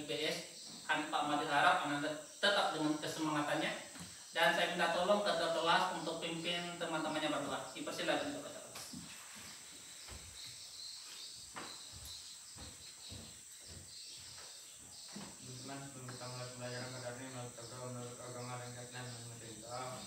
IPS. Pak Madil harap Ananda tetap dengan kesemangatannya, dan saya minta tolong ketua kelas untuk pimpin teman-temannya berdoa. Dipersilakan untuk ketua kelas. Teman-teman, sebelum kita mulai pembelajaran pada hari ini menurut agama dan keyakinan yang memerintah.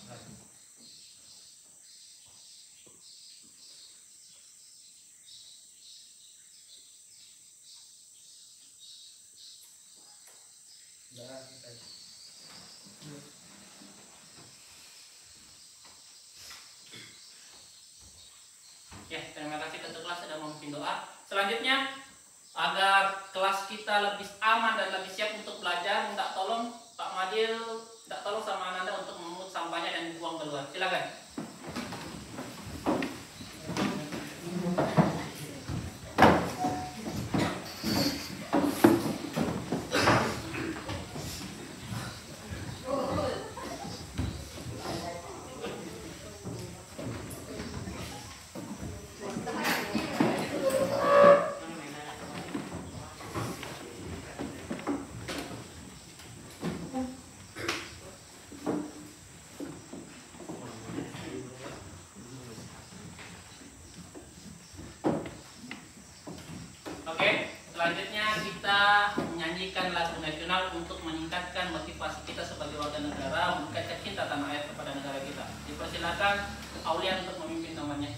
Ya, terima kasih ketua kelas sudah memimpin doa. Selanjutnya, agar kelas kita lebih aman dan lebih siap untuk belajar, minta tolong Pak Madil, minta tolong sama Ananda untuk memungut sampahnya dan dibuang keluar. Silakan. Oke, selanjutnya kita menyanyikan lagu nasional untuk meningkatkan motivasi kita sebagai warga negara, meningkatkan cinta tanah air kepada negara kita. Dipersilakan Aulia untuk memimpin temannya.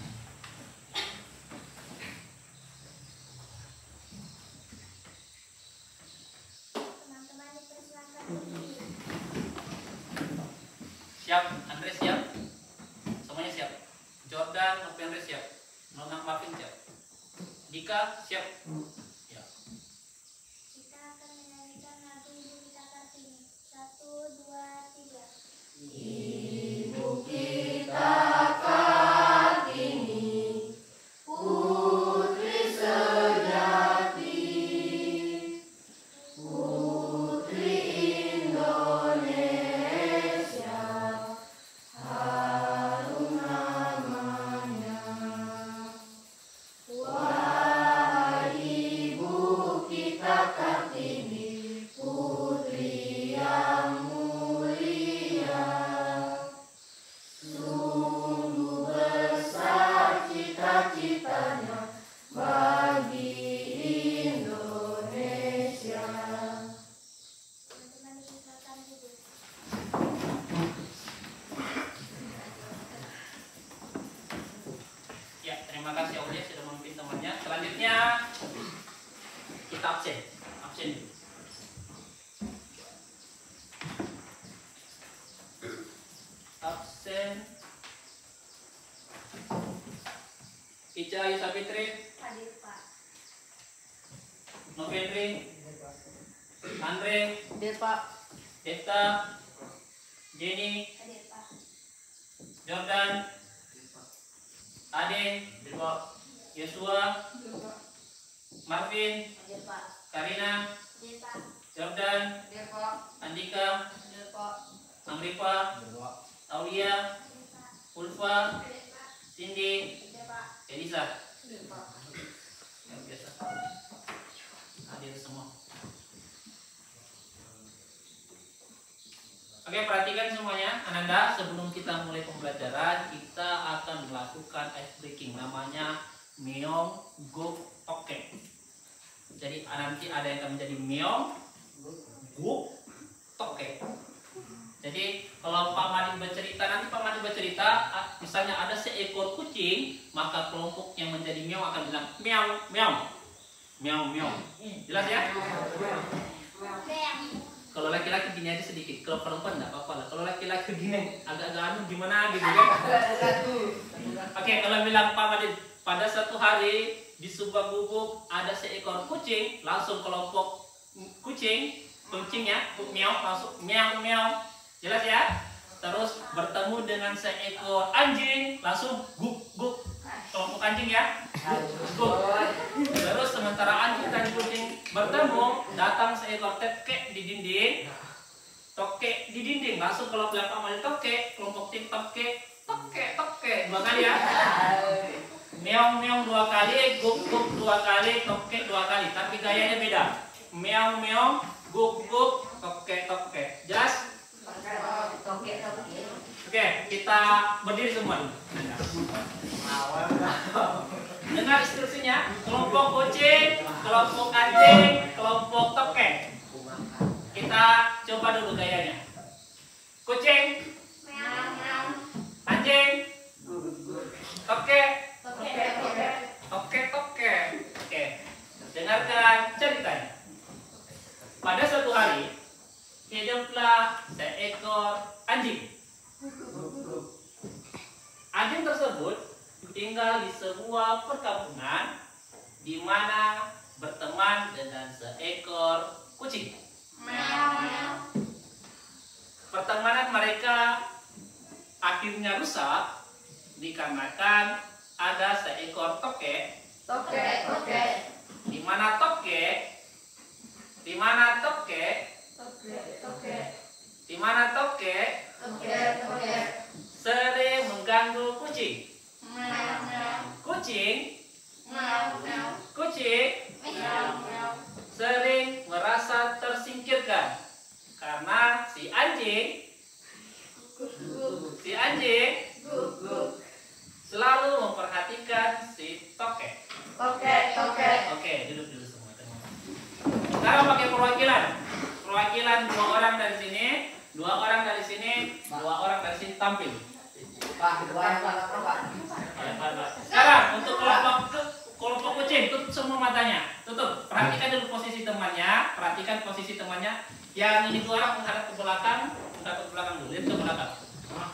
Teman-teman dipersilakan. Siap, Andre siap? Semuanya siap? Jordan, Nopianre siap? Nona Marvin siap? Dika siap? Ya. Kita akan menyanyikan lagu Ibu Kita Kartini. 1, 2, 3. Ibu kita Kartini, putri sejati, putri Indonesia, harum namanya. Wahai Ibu kita Kartini, putri yang mulia, sungguh besar cita-citanya bagi Indonesia. Teman-teman dipersilakan duduk. Ya, terima kasih Aulia sudah memimpin temannya. Selanjutnya kita absen. Absen dulu. Absen. Ica Ayu Sapitri, Hadir Pak. Novendri, Andre, Hadir Pak. Deta, Jenny, Hadir Pak. Jordan, Ade, Yosua, Marvin, Hadir Pak. Karina, Hadir Pak. Jordan, Hadir Pak. Andika, Hadir Pak. Amrifa, Aulia, Hadir Pak. Ulfa, Hadir Pak. Cindy, Hadir Pak. Elisa. Hadir Pak. Yang biasa hadir semua. Oke, perhatikan semuanya. Ananda, sebelum kita mulai pembelajaran, kita akan melakukan ice breaking, namanya Meong Guk Toke. Jadi nanti ada yang akan menjadi Meong Guk Toke. Jadi kalau Pak Madi bercerita, nanti Pak Madi bercerita, misalnya ada seekor kucing, maka kelompok yang menjadi meong akan bilang meong meong meong meong. Jelas ya? Kalau laki-laki gini aja sedikit, kalau perempuan nggak apa-apa lah. Kalau laki-laki gini agak-agak anu gimana gitu kan? Oke, kalau bilang Pak Madi, pada satu hari di sebuah gubuk ada seekor kucing, langsung kelompok kucingnya meong langsung meong meong. Jelas ya? Terus bertemu dengan seekor anjing, langsung guk guk. Kelompok anjing ya, guk. Terus sementara anjing dan kucing bertemu, datang seekor tokek di dinding, toke di dinding. Langsung kalau bilang Pak Mali toke, kelompok tim toke, toke 2 kali ya. Meong meong 2 kali, guk guk 2 kali, toke 2 kali. Tapi gayanya beda. meong meong, guk guk, toke toke. Jelas? Toke. Oke, kita berdiri semua. Dengar instruksinya, kelompok kucing, kelompok anjing, kelompok toke. Kita coba dulu gayanya. Kucing, anjing, toke, toke toke. Oke, dengarkan ceritanya. Pada suatu hari, hiduplah seekor anjing. Anjing tersebut tinggal di sebuah perkampungan di mana berteman dengan seekor kucing. Pertemanan mereka akhirnya rusak dikarenakan ada seekor toke di mana toke sering mengganggu kucing. Kucing sering merasa tersingkirkan karena si anjing selalu memperhatikan si toke. Oke, duduk dulu semua teman. Sekarang pakai perwakilan dua orang dari sini, dua orang dari sini tampil. Sekarang untuk kelompok kucing, tutup semua matanya. Tutup. Perhatikan dulu posisi temannya. Yang ini dua orang menghadap ke belakang dulu, lihat ke belakang.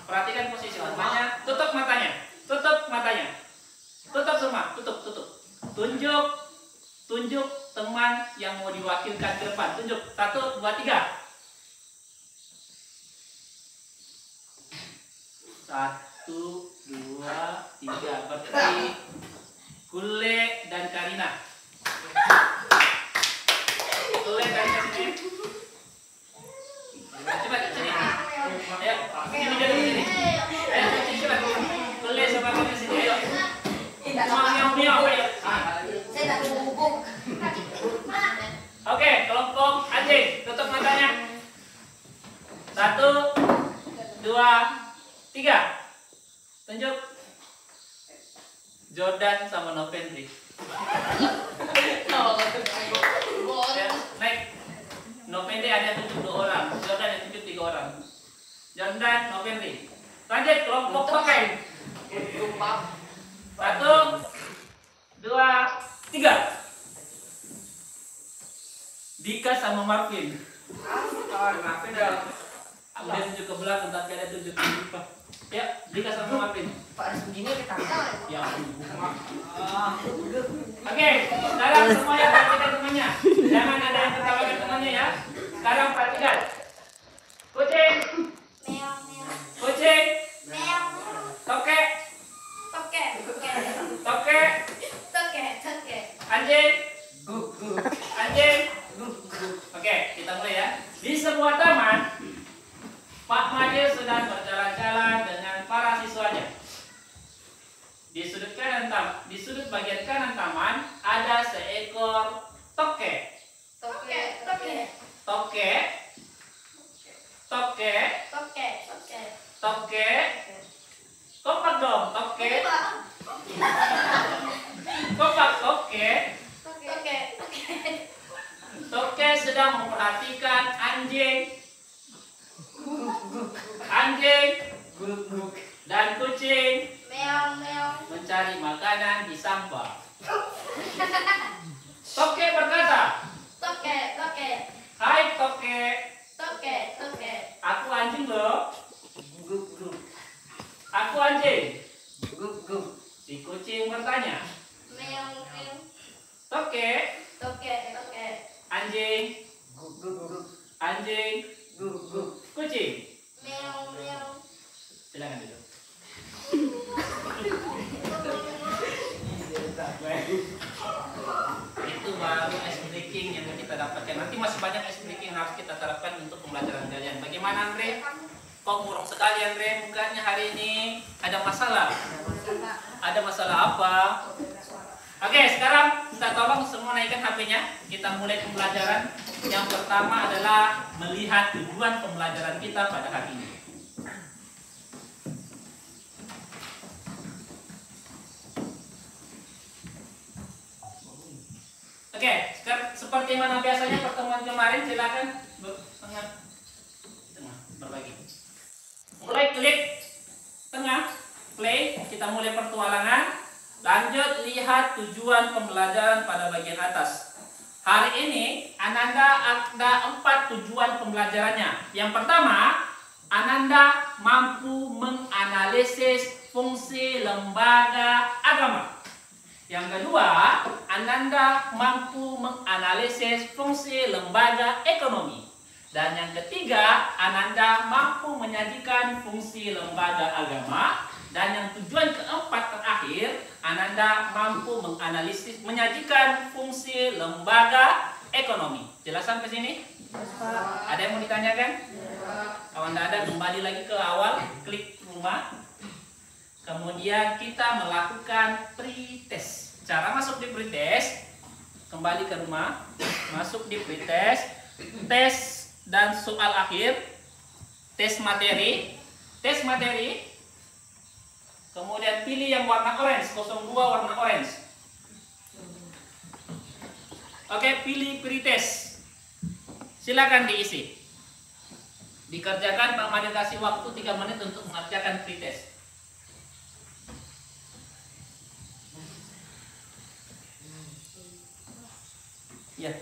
Perhatikan posisi temannya. Tutup matanya. Tutup semua. Tutup. Tunjuk teman yang mau diwakilkan ke depan. Tunjuk. 1, 2, 3. 1, 2, 3. Berarti Kule dan Karina. Sini. Coba sini. Ayo, sini dulu. Ayo, coba. Kule sama Karina sini. Ayo. Miau. Ayo. Oke, kelompok anjing, tutup matanya. 1, 2, 3. Tunjuk. Jordan sama Novendri. Naik. Novendri ada tunjuk 2 orang, Jordan yang tunjuk 3 orang. Jordan, Novendri. Lanjut kelompok toke. 1, 2, 3. Dika sama Marvin. Udah tunjuk ke belakang tapi ada tunjuk ke depan. Ya, Dika sama Marvin. Ya. Oke, sekarang semuanya perhatikan temannya. Jangan ada yang tertawakan temannya ya. Sekarang perhatikan. Kucing. Toke. Anjing. Oke, kita mulai ya. Di sebuah taman, Pak Made sedang berjalan-jalan dengan para siswanya. Di sudut bagian kanan taman ada seekor toke. Kompak dong, toke. Kompak toke. Toke sedang memperhatikan anjing dan kucing mencari makanan di sampah. Toke berkata, "Hai toke, aku anjing loh." "Aku anjing." Si kucing bertanya, "Toke, anjing, kucing." Silakan duduk. Itu baru ice breaking yang kita dapatkan. Nanti masih banyak ice breaking yang harus kita terapkan untuk pembelajaran kalian. Bagaimana Andre? Kok murung sekali Andre mukanya hari ini? Ada masalah? Ada masalah apa? Oke, sekarang minta tolong semua naikkan HP-nya. Kita mulai pembelajaran. Yang pertama adalah melihat tujuan pembelajaran kita pada hari ini. Oke, sekarang seperti mana biasanya pertemuan kemarin, silakan tengah berbagi. Mulai klik tengah, play, kita mulai pertualangan. Lanjut lihat tujuan pembelajaran pada bagian atas. Hari ini Ananda ada 4 tujuan pembelajarannya. Yang pertama, Ananda mampu menganalisis fungsi lembaga agama. Yang kedua, Ananda mampu menganalisis fungsi lembaga ekonomi. Dan yang ketiga, Ananda mampu menyajikan fungsi lembaga agama. Dan yang tujuan keempat terakhir, Ananda mampu menganalisis, menyajikan fungsi lembaga ekonomi. Jelas sampai sini? Ada yang mau ditanyakan? Kalau tidak ada, kembali lagi ke awal, klik rumah. Kemudian kita melakukan pretest. Cara masuk di pretest, kembali ke rumah, masuk di pretest, tes dan soal akhir, tes materi, kemudian pilih yang warna orange, 02 warna orange. Oke, pilih pretest. Silakan diisi. Dikerjakan, Pak Made kasih waktu 3 menit untuk mengerjakan pretest. Ya.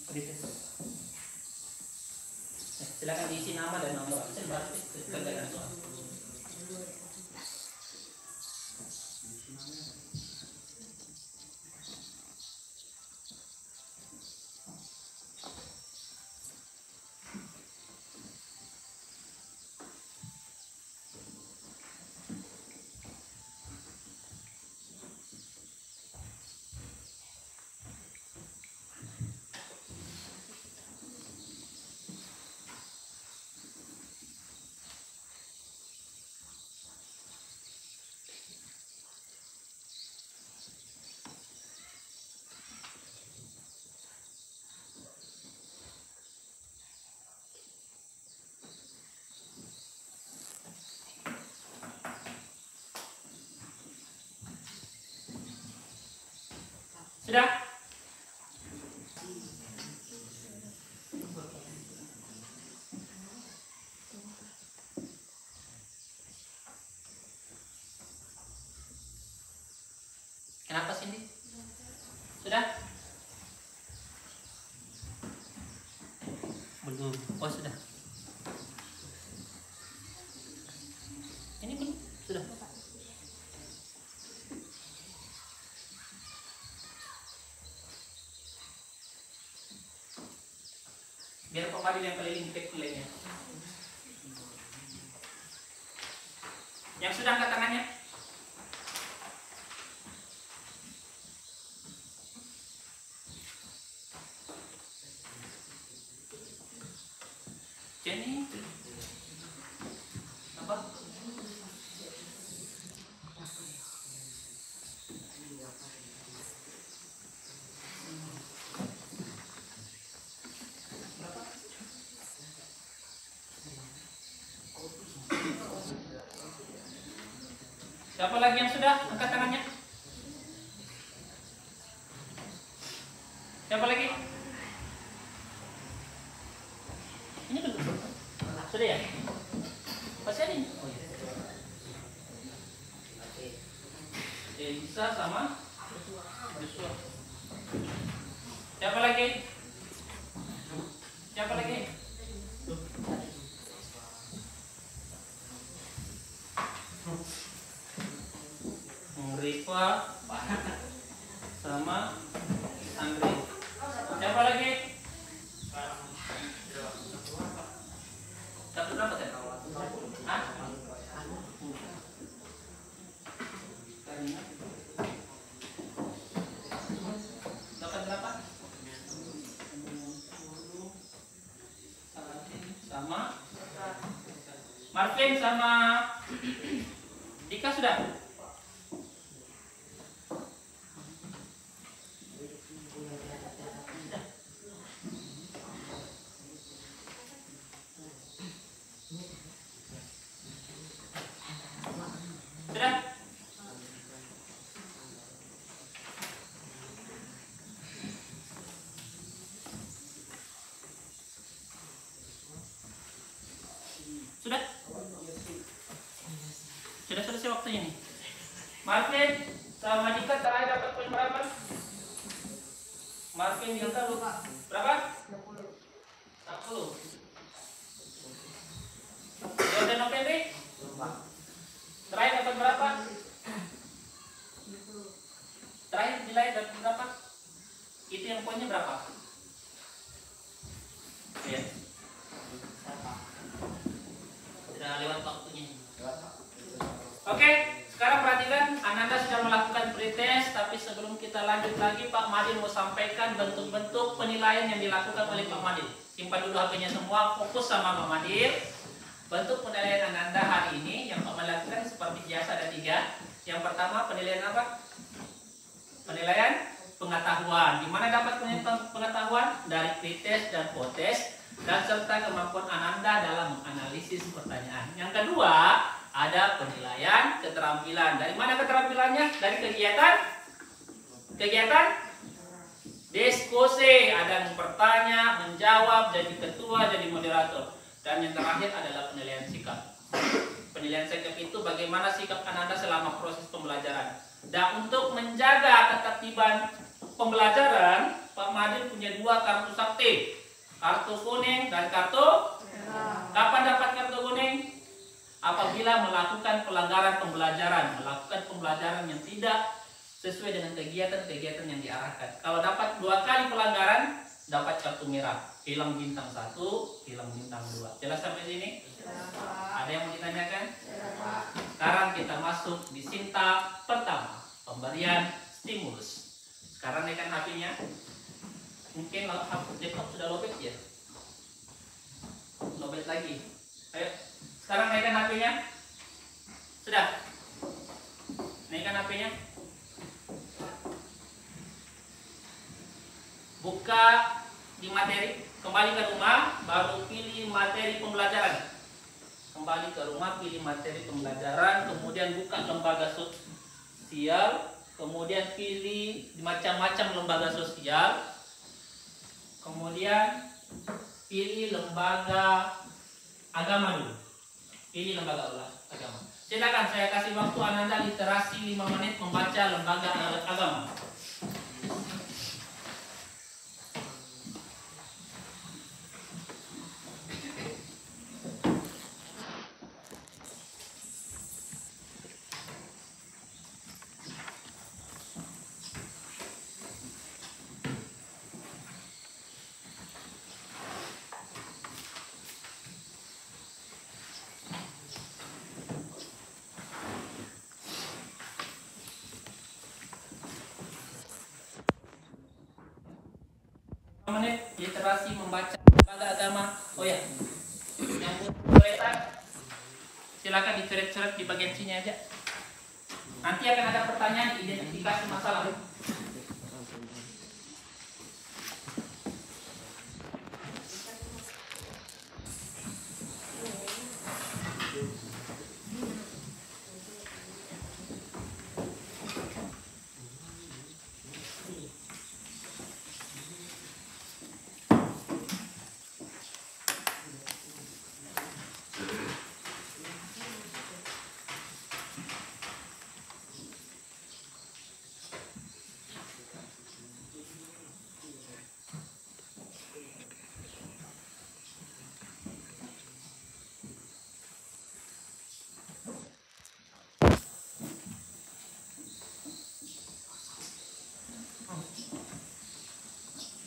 Pretest. Silakan diisi nama dan nomor absen baru kerjakan soal. Sudah? Kenapa Cindy? Sudah? Belum. Oh sudah. Ini belum? Sudah. Biar Pak Fadil yang keliling cek nilainya. Yang sudah angkat tangannya? Jenny? Apa? Siapa lagi yang sudah? Angkat tangannya. Siapa lagi? Ini belum. Sudah ya? Masih ada ini? Oh, iya. Elisa sama Joshua. Siapa lagi? Siapa lagi? Rifa sama Andri. Siapa lagi? Dapat berapa teh? Hah? Dapat berapa? 90 sama Marvin sama Dika sudah? Marvin Dinta lupa. Berapa? 40. Jordan November? Terakhir dapat berapa? Terakhir nilai dapat berapa? Itu yang poinnya berapa? Ya. Sudah lewat waktunya. Oke, sekarang perhatikan, Ananda sudah melakukan pretest, tapi sebelum kita lanjut lagi, Pak Madin mau sampaikan bentuk-bentuk penilaian yang dilakukan oleh Pak Madin. Simpan dulu HP-nya semua, fokus sama Pak Madin. Bentuk penilaian Ananda hari ini yang Pak Madin lakukan seperti biasa ada 3. Yang pertama penilaian apa? Penilaian pengetahuan. Di mana dapat pengetahuan? Dari pretest dan potes, dan serta kemampuan Ananda dalam menganalisis pertanyaan. Yang kedua, ada penilaian keterampilan. Dari mana keterampilannya? Dari kegiatan diskusi. Ada yang bertanya, menjawab, jadi ketua, jadi moderator. Dan yang terakhir adalah penilaian sikap. Penilaian sikap itu bagaimana sikap Ananda selama proses pembelajaran. Dan untuk menjaga ketertiban pembelajaran, Pak Madin punya 2 kartu sakti. Kartu kuning dan kartu merah. Kapan dapat kartu kuning? Apabila melakukan pelanggaran pembelajaran, melakukan pembelajaran yang tidak sesuai dengan kegiatan-kegiatan yang diarahkan. Kalau dapat 2 kali pelanggaran, dapat kartu merah. Hilang bintang 1, hilang bintang 2. Jelas sampai sini? Ada yang mau ditanyakan? Sekarang kita masuk di sinta pertama, pemberian stimulus. Sekarang naikkan HP-nya. Mungkin laptop sudah lobet ya? Lobet lagi. Ayo. Sekarang naikkan HP-nya. Sudah? Naikkan HP-nya. Buka di materi, kembali ke rumah, baru pilih materi pembelajaran. Kembali ke rumah, pilih materi pembelajaran, kemudian buka lembaga sosial, kemudian pilih macam-macam lembaga sosial, kemudian pilih lembaga agama dulu. Pilih lembaga agama. Silakan, saya kasih waktu Ananda literasi 5 menit membaca lembaga agama. Menit literasi membaca lembaga agama. Oh ya, yang coretan silakan dicoret-coret di bagian sini aja. Nanti akan ada pertanyaan identifikasi masalah.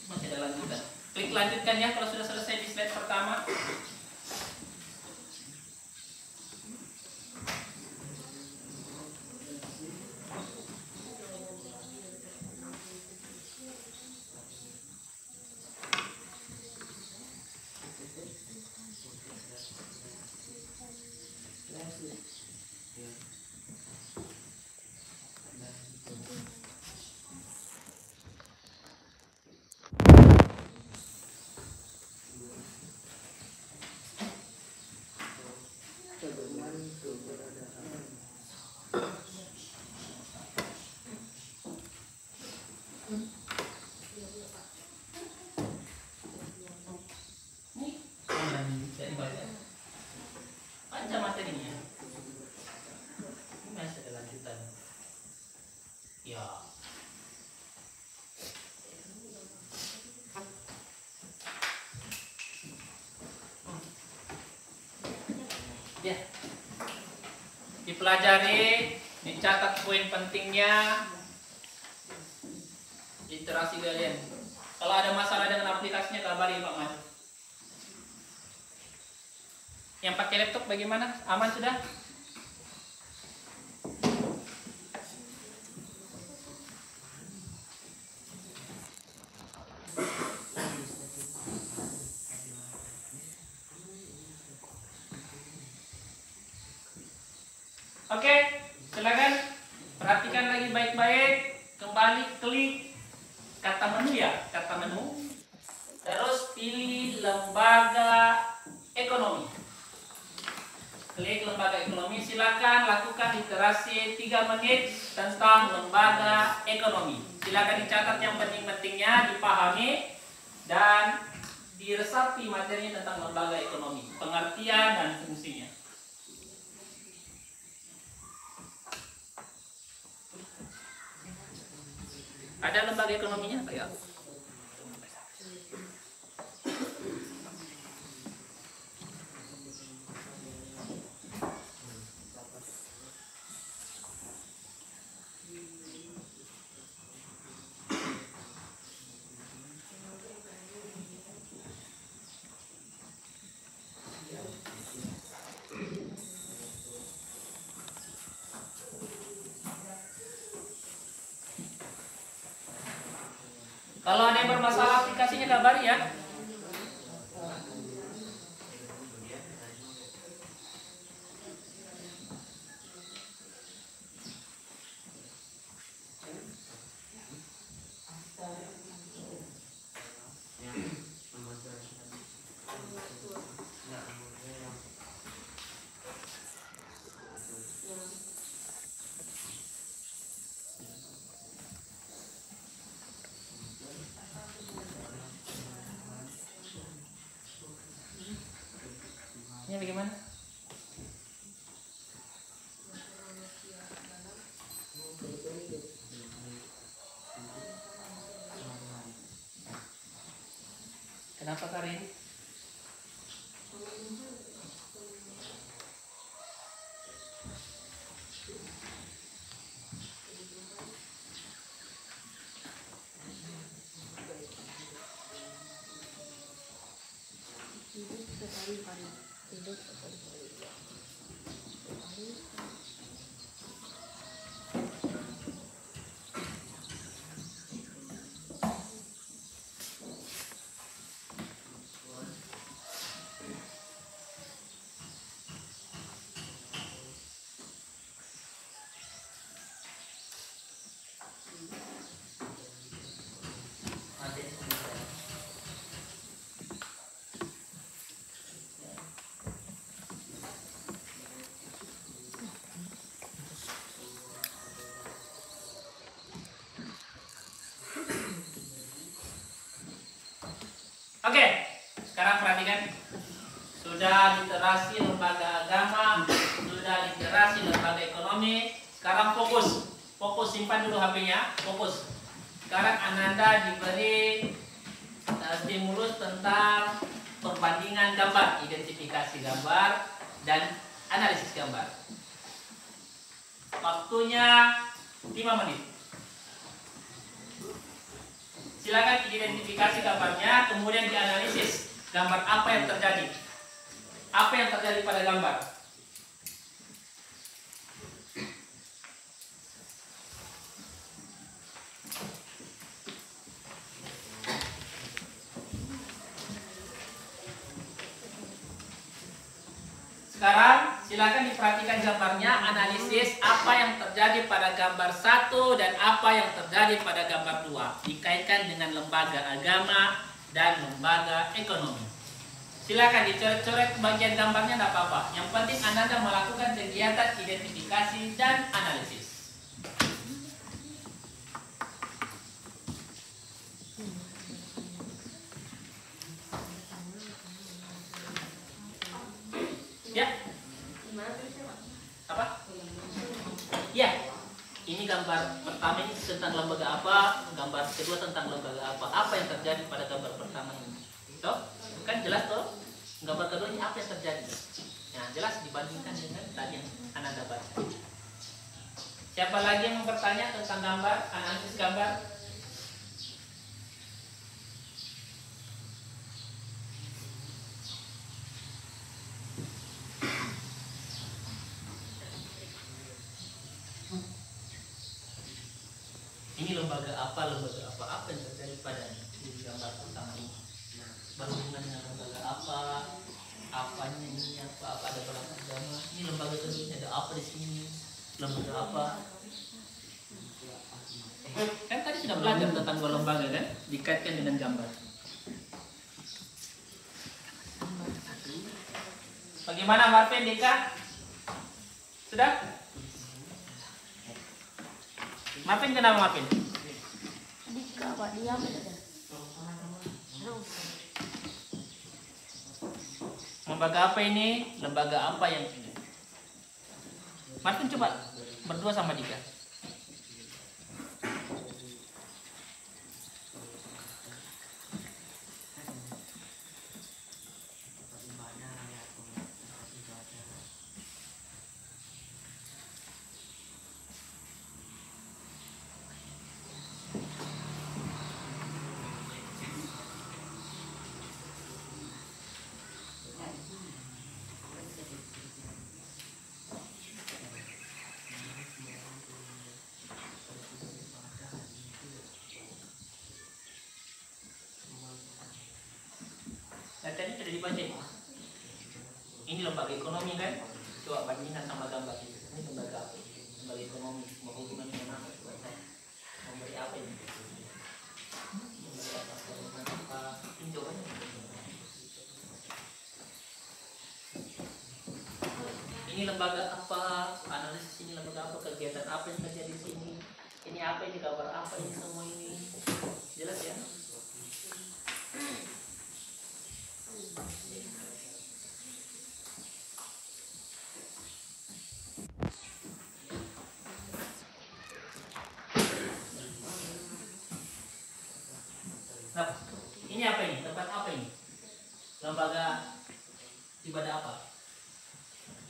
Masih ada lanjutan. Klik lanjutkan ya kalau sudah selesai di slide pertama. Ya. Dipelajari, dicatat poin pentingnya, literasi kalian. Kalau ada masalah dengan aplikasinya kabari Pak Mas. Yang pakai laptop bagaimana? Aman sudah? Oke, silakan perhatikan lagi baik-baik. Kembali klik kata menu ya, kata menu. Terus pilih lembaga ekonomi. Klik lembaga ekonomi. Silakan lakukan literasi 3 menit tentang lembaga ekonomi. Silakan dicatat yang penting-pentingnya, dipahami dan diresapi materinya tentang lembaga ekonomi, pengertian dan fungsinya. Ada lembaga ekonominya Pak ya? Kalau ada yang bermasalah aplikasinya kabari ya. Ini bagaimana? Kenapa Karin? Oke, sekarang perhatikan. Sudah literasi lembaga agama, sudah literasi lembaga ekonomi. Sekarang fokus. Fokus, simpan dulu HP-nya. Fokus. Sekarang Ananda diberi stimulus tentang perbandingan gambar, identifikasi gambar, dan analisis gambar. Waktunya 5 menit. Silakan identifikasi gambarnya, kemudian dianalisis gambar apa yang terjadi. Apa yang terjadi pada gambar? Sekarang silakan diperhatikan gambarnya, analisis apa yang terjadi pada gambar 1 dan apa yang terjadi pada gambar 2. Dikaitkan dengan lembaga agama dan lembaga ekonomi. Silakan dicoret-coret bagian gambarnya, tidak apa-apa. Yang penting Anda melakukan kegiatan identifikasi dan analisis. Ya. Apa? Ya. Ini gambar pertama ini tentang lembaga apa, gambar kedua tentang lembaga apa. Apa yang terjadi pada gambar pertama ini? Toh? Kan jelas toh? Gambar kedua ini apa yang terjadi? Nah, jelas dibandingkan dengan tadi yang Ananda baca. Siapa lagi yang mau bertanya tentang gambar, analisis gambar? Ini lembaga apa yang terjadi padanya di gambar pertama ini? Berhubungan dengan lembaga apanya ini apa ada berapa agama? Ini lembaga kedua ada apa di sini? Lembaga apa? Kan tadi sudah belajar tentang dua lembaga kan, dikaitkan dengan gambar. Bagaimana Marvin, Dika? Sudah? Marvin kenapa Marvin? Dika, Pak, diam saja. Lembaga apa ini? Lembaga apa yang ini? Marvin coba berdua sama Dika. Tadi sudah dibaca. Ini lembaga ekonomi kan? Coba bandingkan sama gambar itu. Ini lembaga apa? Lembaga ekonomi. Berhubungan dengan apa? Memberi apa ini? Memberi apa? Ini jawabannya. Ini lembaga apa? Analisis ini lembaga apa? Kegiatan apa yang terjadi di sini? Ini apa? Ini gambar apa? Ini semua ini. Jelas ya? Nah, ini apa ini? Tempat apa ini? Lembaga ibadah apa?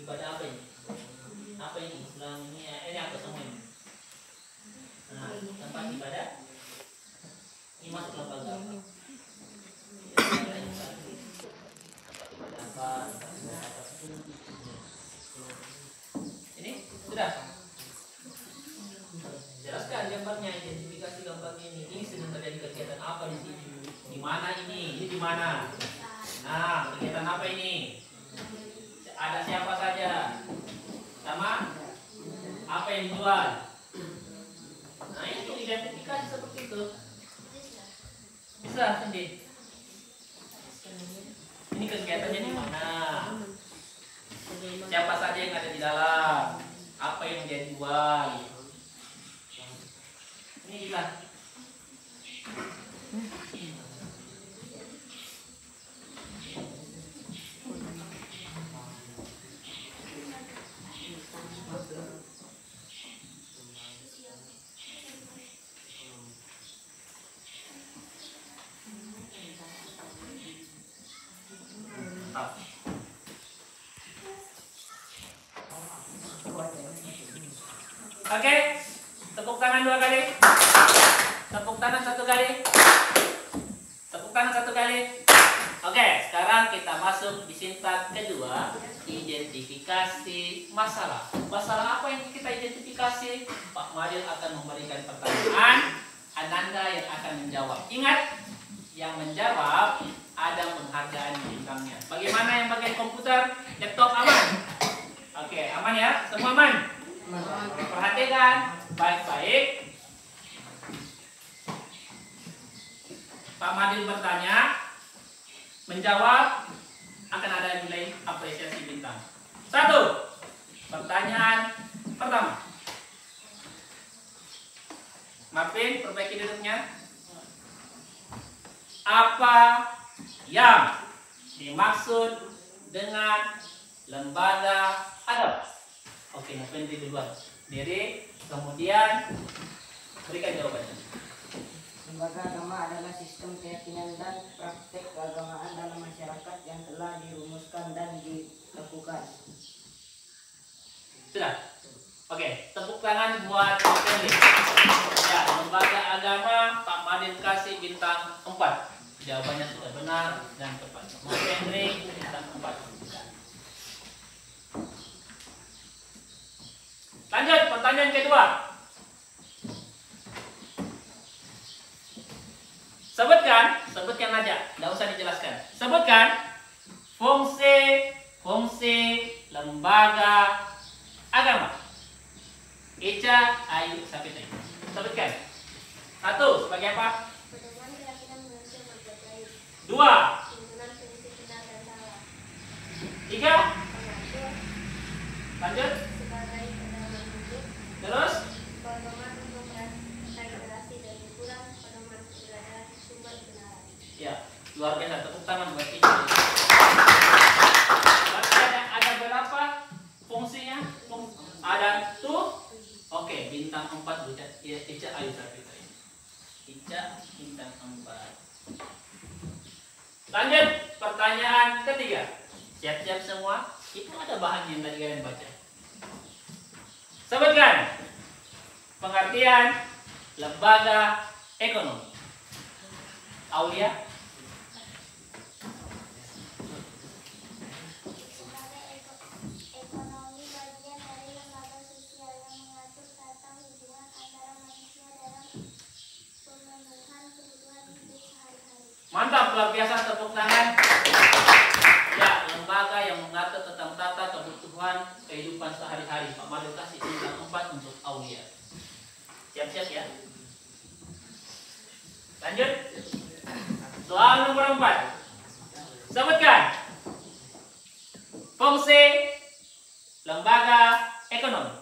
Ibadah apa ini? Apa ini? Islam ini apa semua ini? Nah, tempat ibadah ini masuk lembaga apa? Tempat ibadah apa? Ini sudah? Jelaskan gambarnya, identifikasi gambarnya ini. Ini sedang terjadi kegiatan apa di sini? Di mana ini? Ini di mana? Nah, kegiatan apa ini? Ada siapa saja? Sama? Apa yang dijual? Nah, itu identifikasi seperti itu. Bisa sendiri. Ini kegiatannya di mana? Siapa saja yang ada di dalam? Apa yang dia jual? Ini kita. Oke, tepuk tangan 2 kali. Tepuk tangan 1 kali. Tepuk tangan 1 kali. Oke, sekarang kita masuk di sintak kedua, identifikasi masalah. Masalah apa yang kita identifikasi? Pak Madil akan memberikan pertanyaan, Ananda yang akan menjawab. Ingat, yang menjawab ada penghargaan bintangnya. Bagaimana yang bagian komputer, laptop aman? Oke, aman ya? Semua aman? Perhatikan baik-baik. Pak Madil bertanya, menjawab, akan ada nilai apresiasi bintang. 1. Pertanyaan pertama. Marvin, perbaiki duduknya. Apa yang dimaksud dengan lembaga adab? Oke, Marvin duluan. Diri, kemudian berikan jawabannya. Lembaga agama adalah sistem keyakinan dan praktek keagamaan dalam masyarakat yang telah dirumuskan dan dilakukan. Sudah? Oke, tepuk tangan buat Pak Henry. Ya, lembaga agama Pak Madin kasih bintang 4. Jawabannya sudah benar dan tepat. Pak Henry bintang 4. Lanjut, pertanyaan kedua. Sebutkan aja, nggak usah dijelaskan. Sebutkan fungsi lembaga agama. Ica, Ayu, Sapita. Sebutkan. 1, sebagai apa? Pedoman keyakinan manusia berbuat baik. 2, Tuntunan prinsip benar dan salah. 3, Pengatur lanjut. sebagai pedoman hidup. Terus, Pedoman untuk regenerasi dan hiburan. Pedoman keberadaan sumber kebenaran. ya, luar biasa. Tepuk tangan buat Ica. Berarti ada berapa fungsinya? Ada tuh. Oke, bintang 4 buat Ica, Ayu, Sapita. Ica, bintang 4. Lanjut, pertanyaan ketiga. Siap-siap semua? Itu ada bahan yang tadi kalian baca. Sebutkan pengertian lembaga ekonomi. Aulia? Ekonomi bagian dari lembaga sosial yang mengatur tata hubungan antara manusia dalam pemenuhan kebutuhan hidup sehari-hari. Mantap, luar biasa, tepuk tangan. Ya, lembaga yang mengatur tentang tata kebutuhan kehidupan sehari-hari. Pak Madu kasih bintang 4 untuk Aulia. Siap-siap ya. Lanjut. Soal nomor 4. Sebutkan fungsi lembaga ekonomi.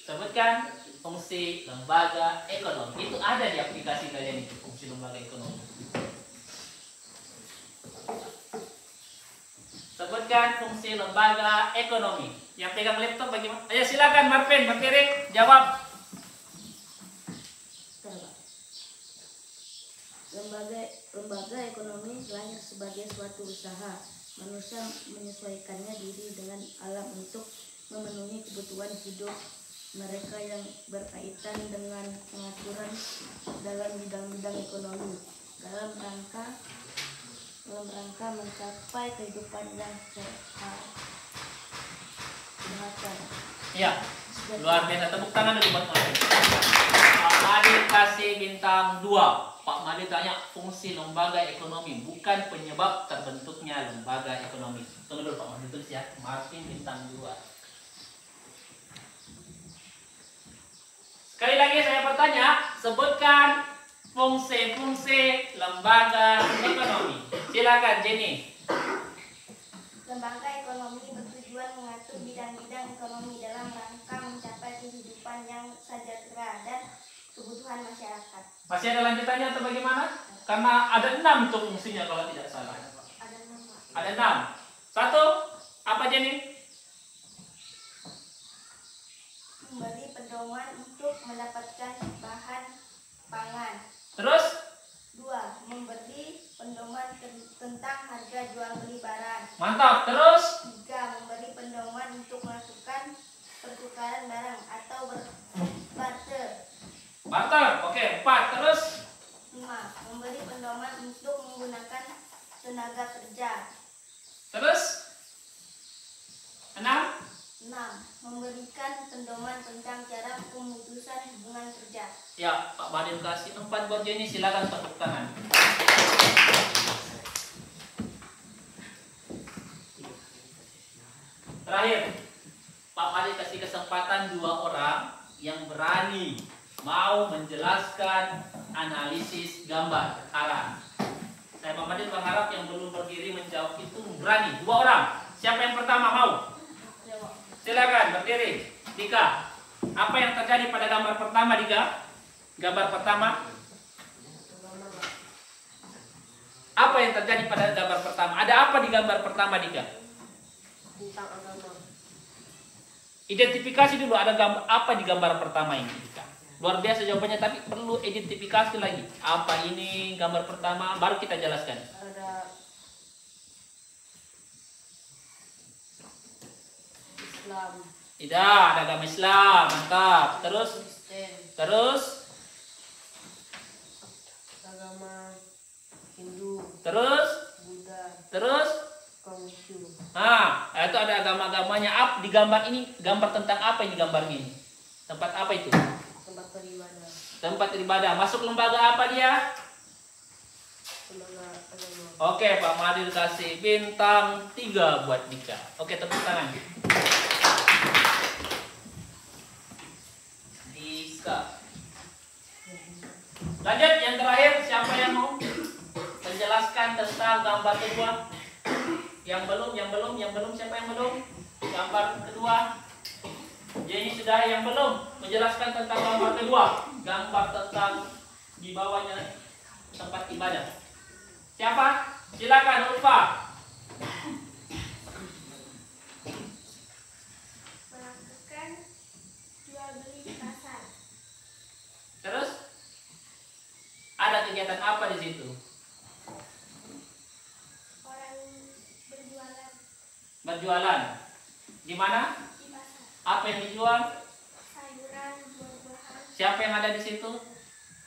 Sebutkan fungsi lembaga ekonomi. Itu ada di aplikasi kalian itu, fungsi lembaga ekonomi. Sebutkan fungsi lembaga ekonomi. Yang pegang laptop bagaimana? Ayo silakan Marvin, Martiri, jawab. Lembaga ekonomi lahir sebagai suatu usaha. Manusia menyesuaikannya diri dengan alam untuk memenuhi kebutuhan hidup mereka yang berkaitan dengan pengaturan dalam bidang-bidang ekonomi dalam rangka mencapai kehidupan yang sehat. Ya, luar biasa. Tepuk tangan dulu buat Marvin. Pak Madi kasih bintang 2. Pak Madi tanya fungsi lembaga ekonomi, bukan penyebab terbentuknya lembaga ekonomi. Tunggu dulu Pak Madi tulis ya. Marvin bintang 2. Sekali lagi saya bertanya, sebutkan fungsi-fungsi lembaga ekonomi. Silakan Jenny. Lembaga ekonomi bertujuan mengatur bidang-bidang ekonomi dalam rangka mencapai kehidupan yang sejahtera dan kebutuhan masyarakat. Masih ada lanjutannya atau bagaimana? Karena ada 6 itu fungsinya kalau tidak salah. Ada nama. Ada 6. 1, apa Jenny? Memberi pedoman untuk mendapatkan bahan pangan. Terus? 2. Memberi pedoman tentang harga jual beli barang. Mantap. Terus? 3. Memberi pedoman untuk melakukan pertukaran barang atau barter. Barter. Oke, 4. Terus? 5. Memberi pedoman untuk menggunakan tenaga kerja. Terus? 6. 6. Memberikan pedoman tentang cara pemutusan hubungan kerja. Ya, Pak Badin kasih 4 buat Jenny. Silakan tepuk tangan. Terakhir, Pak Badin kasih kesempatan 2 orang yang berani mau menjelaskan analisis gambar arah. Saya Pak Badin berharap yang belum berdiri menjawab itu berani. 2 orang. Siapa yang pertama mau? Silakan berdiri. Dika, apa yang terjadi pada gambar pertama, Dika? Gambar pertama. Apa yang terjadi pada gambar pertama? Ada apa di gambar pertama, Dika? Tentang agama. Identifikasi dulu ada gambar apa di gambar pertama ini, Dika? Luar biasa jawabannya, tapi perlu identifikasi lagi. Apa ini gambar pertama, baru kita jelaskan. Ada Islam, Tidak, ada agama Islam, mantap. Terus, Kristen, terus, agama Hindu, terus, Buddha, terus. Konghucu. Nah, itu ada agama-agamanya. Di gambar ini, gambar tentang apa ini gambar ini? Tempat apa itu? Tempat beribadah, Tempat ibadah. Masuk lembaga apa dia? lembaga agama. Oke, Pak Madil kasih bintang 3 buat Dika. Oke, tepuk tangan. Dika. Lanjut, yang terakhir. Siapa yang mau menjelaskan tentang gambar kedua? Yang belum, siapa yang belum? Gambar kedua. Jadi sudah yang belum menjelaskan tentang gambar kedua. Gambar tentang di bawahnya tempat ibadah. Siapa? Silakan Ulfa. Melakukan jual beli di pasar. Terus ada kegiatan apa di situ? Orang berjualan Berjualan. Di mana? di pasar. Apa yang dijual? Sayuran, buah-buahan, Siapa yang ada di situ?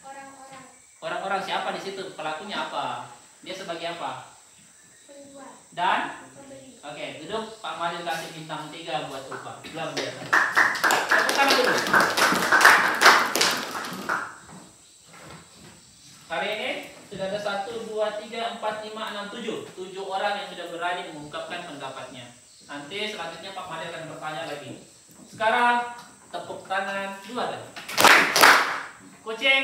orang-orang Orang-orang siapa di situ? Pelakunya apa? Dia sebagai apa? penjual, Dan pembeli. oke, duduk. Pak Madil kasih bintang 3 buat Ulfa. Luar biasa. Tepuk tangan dulu. Hari ini sudah ada 1, 2, 3, 4, 5, 6, 7. 7 orang yang sudah berani mengungkapkan pendapatnya. Nanti selanjutnya Pak Madil akan bertanya lagi. Sekarang tepuk tangan 2 lagi. Kucing.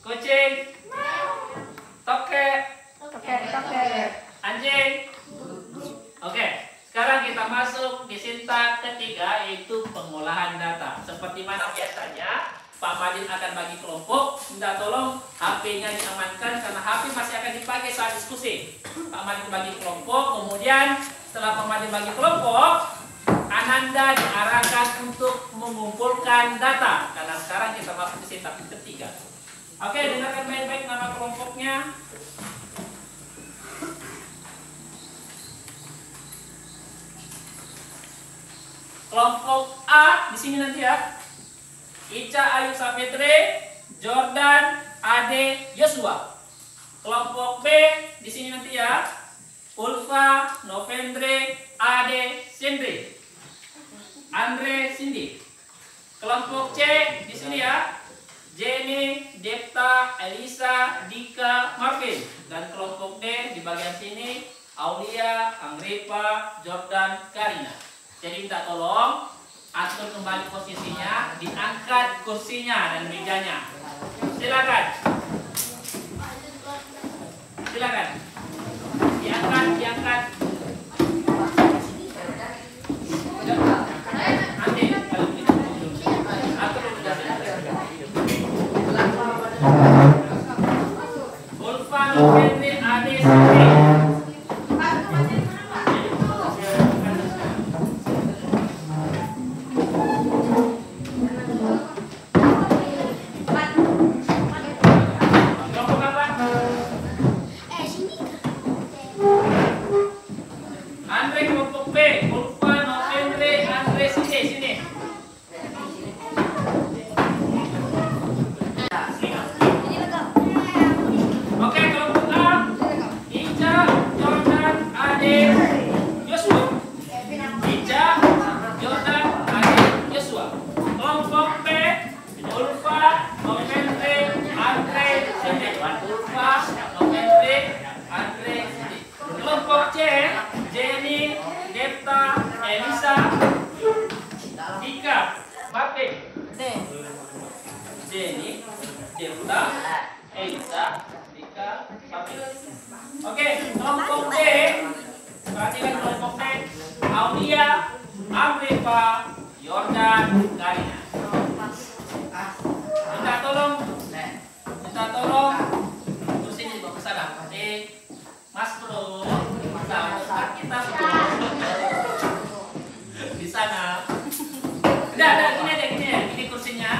Kucing. Tokek. Anjing. Oke, sekarang kita masuk di sintak ketiga, yaitu pengolahan data. Seperti mana biasanya Pak Madin akan bagi kelompok. Minta tolong HP-nya diamankan karena HP masih akan dipakai saat diskusi. Pak Madin bagi kelompok, kemudian setelah Pak Madin bagi kelompok, Ananda diarahkan untuk mengumpulkan data. Karena sekarang kita masuk di sintak ketiga. Oke, dengarkan baik-baik nama kelompoknya. Kelompok A di sini nanti ya. Ica, Ayu, Sapetre, Jordan, Ade, Yosua. Kelompok B di sini nanti ya. Ulfa, Novendre, Ade, Sindri. Andre, Cindy. Kelompok C di sini ya. Jenny, Depta, Elisa, Dika, Marvin. Dan kelompok D di bagian sini Aulia, Angripa, Jordan, Karina. Jadi minta tolong atur kembali posisinya, diangkat kursinya dan mejanya. Silakan. Silakan. Diangkat. Nanti kalau begitu atur Ulfa, Novendre, Ade, Sindri. Kelompok apa? Andre kelompok B. Ulfa, Novendre, Andre, sini. Oke, kelompok A. Ica, Jordan, Ade, Yosua. Ica, Jordan, Ade, Yosua. Kelompok B. Ulfa, Novendre, Andre, Cindy. Ulfa, Novendre, Andre, Cindy. Kelompok C. Jenny, Depta, Elisa, Dika, Martin. Jenny, Depta, Elisa, Dika, Martin. Oke, kelompok D. Perhatikan kelompok D. Aulia, Amrifa, Jordan, Karina. Minta tolong kursinya dibawa ke sana. Mas Bro, kita di sana. Udah, gini kursinya.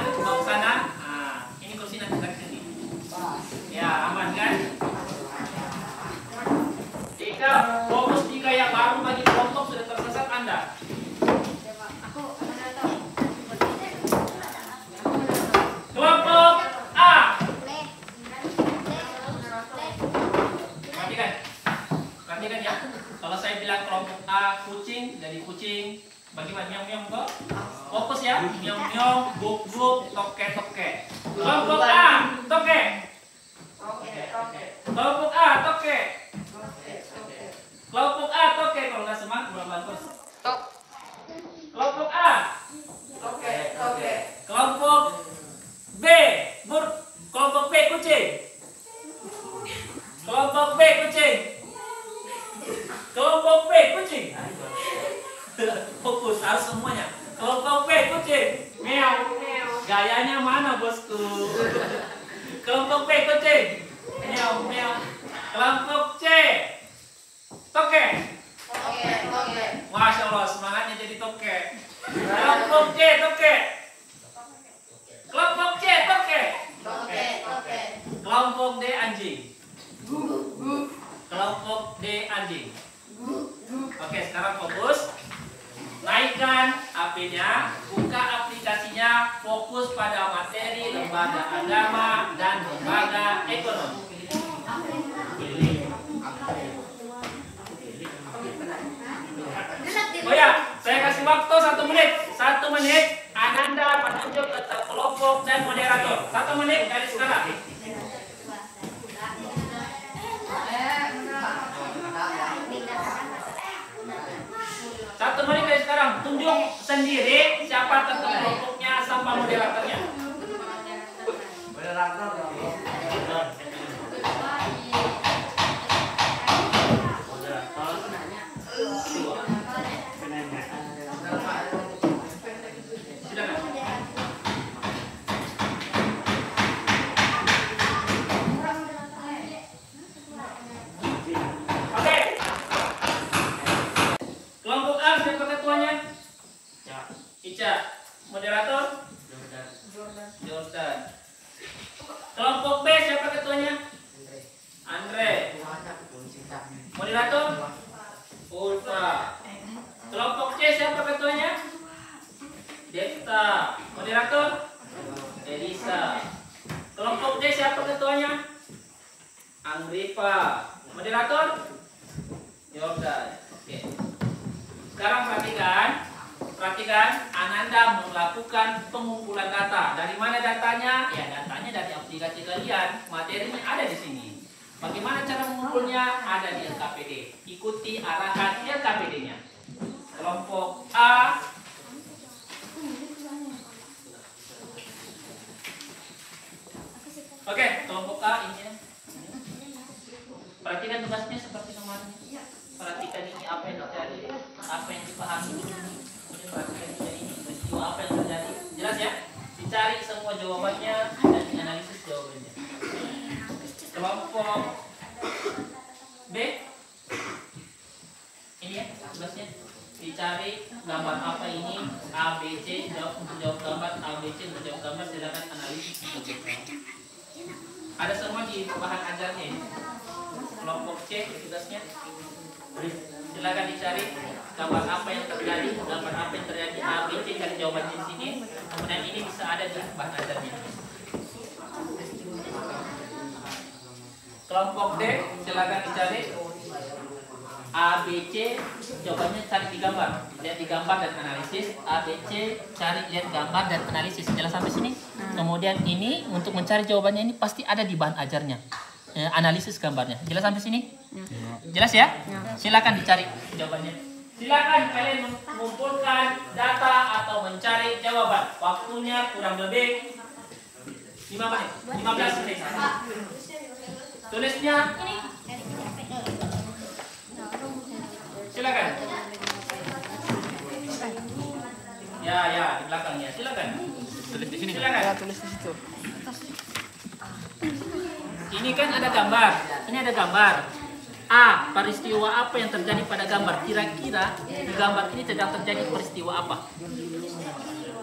Miong-miong kok. Fokus ya. Miong-miong, guk-guk, toke-toke. Kelompok A, toke. Kelompok A, toke. Kelompok A, toke. Kalau nggak semangat, belum bagus. Kelompok A. Kelompok B, kelompok B kucing. Kelompok B kucing. Kelompok B kucing. Fokus harus semuanya. Kelompok B kucing. Meow. Gayanya mana bosku? Kelompok B kucing. Meow meow. Kelompok C. Toke. Masya Allah, semangatnya jadi toke. Kelompok C toke. Kelompok C toke. Kelompok D anjing. Kelompok D anjing. Oke, sekarang fokus. Naikkan HP-nya, buka aplikasinya, fokus pada materi lembaga agama dan lembaga ekonomi. Oh ya, saya kasih waktu 1 menit. 1 menit, Ananda menunjuk ke kelompok dan moderator. 1 menit dari sekarang. 1 menit dari sekarang. Tunjuk sendiri siapa kelompoknya sama moderatornya. Ica, moderator? Jordan. Kelompok B siapa ketuanya? Andre. Moderator? Ulfa. Kelompok C siapa ketuanya? Devta. Moderator? Elisa. Kelompok D siapa ketuanya? Angripa. Moderator? Jordan. Oke. Sekarang perhatikan, Ananda melakukan pengumpulan data. Dari mana datanya? Ya, datanya dari aplikasi kalian. Materinya ada di sini. Bagaimana cara mengumpulnya? Ada di LKPD. Ikuti arahan LKPD-nya. Kelompok A. Oke, kelompok A ini ya. Perhatikan tugasnya seperti kemarin. Perhatikan ini apa yang terjadi, apa yang dipahami. Kemudian perhatikan ini peristiwa apa yang terjadi. Jelas ya? Dicari semua jawabannya dan dianalisis jawabannya. Kelompok B. Ini ya tugasnya. Dicari gambar apa ini, A, B, C, jawab gambar A, B, C, menjawab gambar, silakan analisis. Ada semua di bahan ajarnya ini. Kelompok C tugasnya. Silakan dicari gambar apa yang terjadi, A, B, C, cari jawabannya di sini. Kemudian ini bisa ada di bahan ajarnya. Kelompok D, silakan dicari A, B, C, jawabannya cari di gambar. Lihat di gambar dan analisis. A, B, C, cari lihat gambar dan analisis. Jelas sampai sini? Kemudian ini untuk mencari jawabannya ini pasti ada di bahan ajarnya. Analisis gambarnya. Jelas sampai sini? Jelas ya? Silakan dicari jawabannya. Silakan kalian mengumpulkan data atau mencari jawaban. Waktunya kurang lebih 5 menit. 15 menit. Tulisnya ini. Silakan. Ya, di belakangnya. Silakan. Tulis di sini. Silakan. Ya, tulis di situ. Ini kan ada gambar. Ini ada gambar. A, peristiwa apa yang terjadi pada gambar? Kira-kira di gambar ini sedang terjadi peristiwa apa?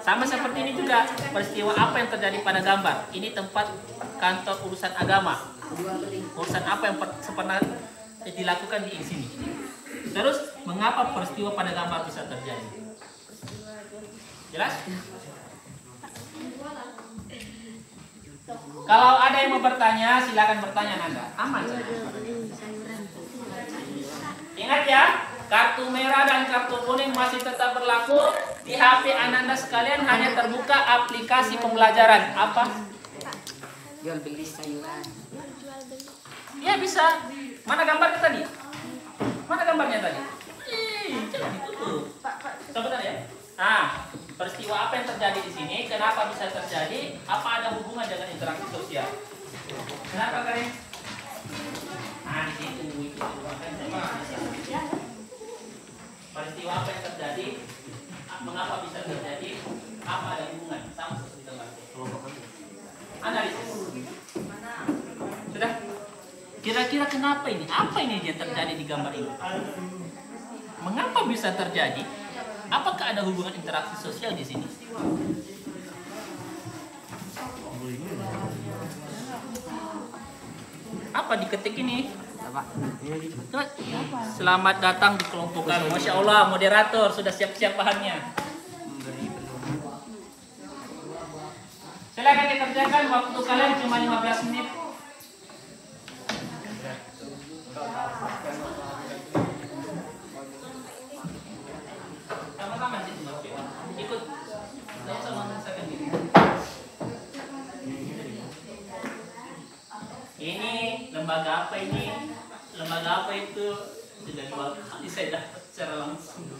Sama seperti ini juga. Peristiwa apa yang terjadi pada gambar? Ini tempat kantor urusan agama. Urusan apa yang pernah dilakukan di sini? Terus, mengapa peristiwa pada gambar bisa terjadi? Jelas? Kalau ada yang mau bertanya, silakan bertanya Nanda. Aman saja. Ingat ya, Kartu merah dan kartu kuning masih tetap berlaku. Di HP Ananda sekalian hanya terbuka aplikasi pembelajaran. Apa? Jual beli sayuran. Ya bisa. Mana gambarnya tadi? Mana gambarnya tadi? Jangan ditutup. Sebentar ya. Nah, peristiwa apa yang terjadi di sini? Kenapa bisa terjadi? Apa ada hubungan dengan interaksi sosial? Kenapa kalian? Nah, di situ itu peristiwa apa yang terjadi? Mengapa bisa terjadi? Apa ada hubungan? Sama seperti gambar. Analisis. Sudah? Kira-kira kenapa ini? Apa ini yang terjadi di gambar ini? Mengapa bisa terjadi? Apakah ada hubungan interaksi sosial di sini? Apa diketik ini? Selamat datang di kelompok kami. Masya Allah, moderator sudah siap-siap bahannya. Silakan dikerjakan, waktu kalian cuma 15 menit. Sama-sama di situ, ikut. Saya sama menyesuaikan diri. Ini lembaga apa ini? Lembaga apa itu? Sudah 2 kali saya dapat secara langsung.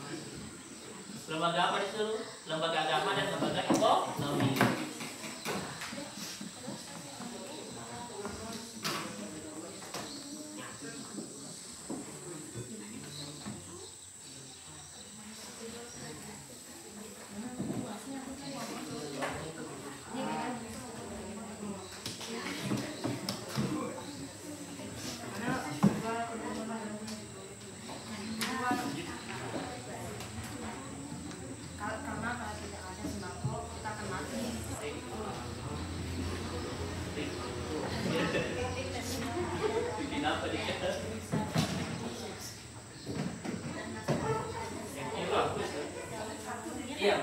Lembaga apa itu? Lembaga agama dan lembaga ekonomi. Bikin apa dia? Iya.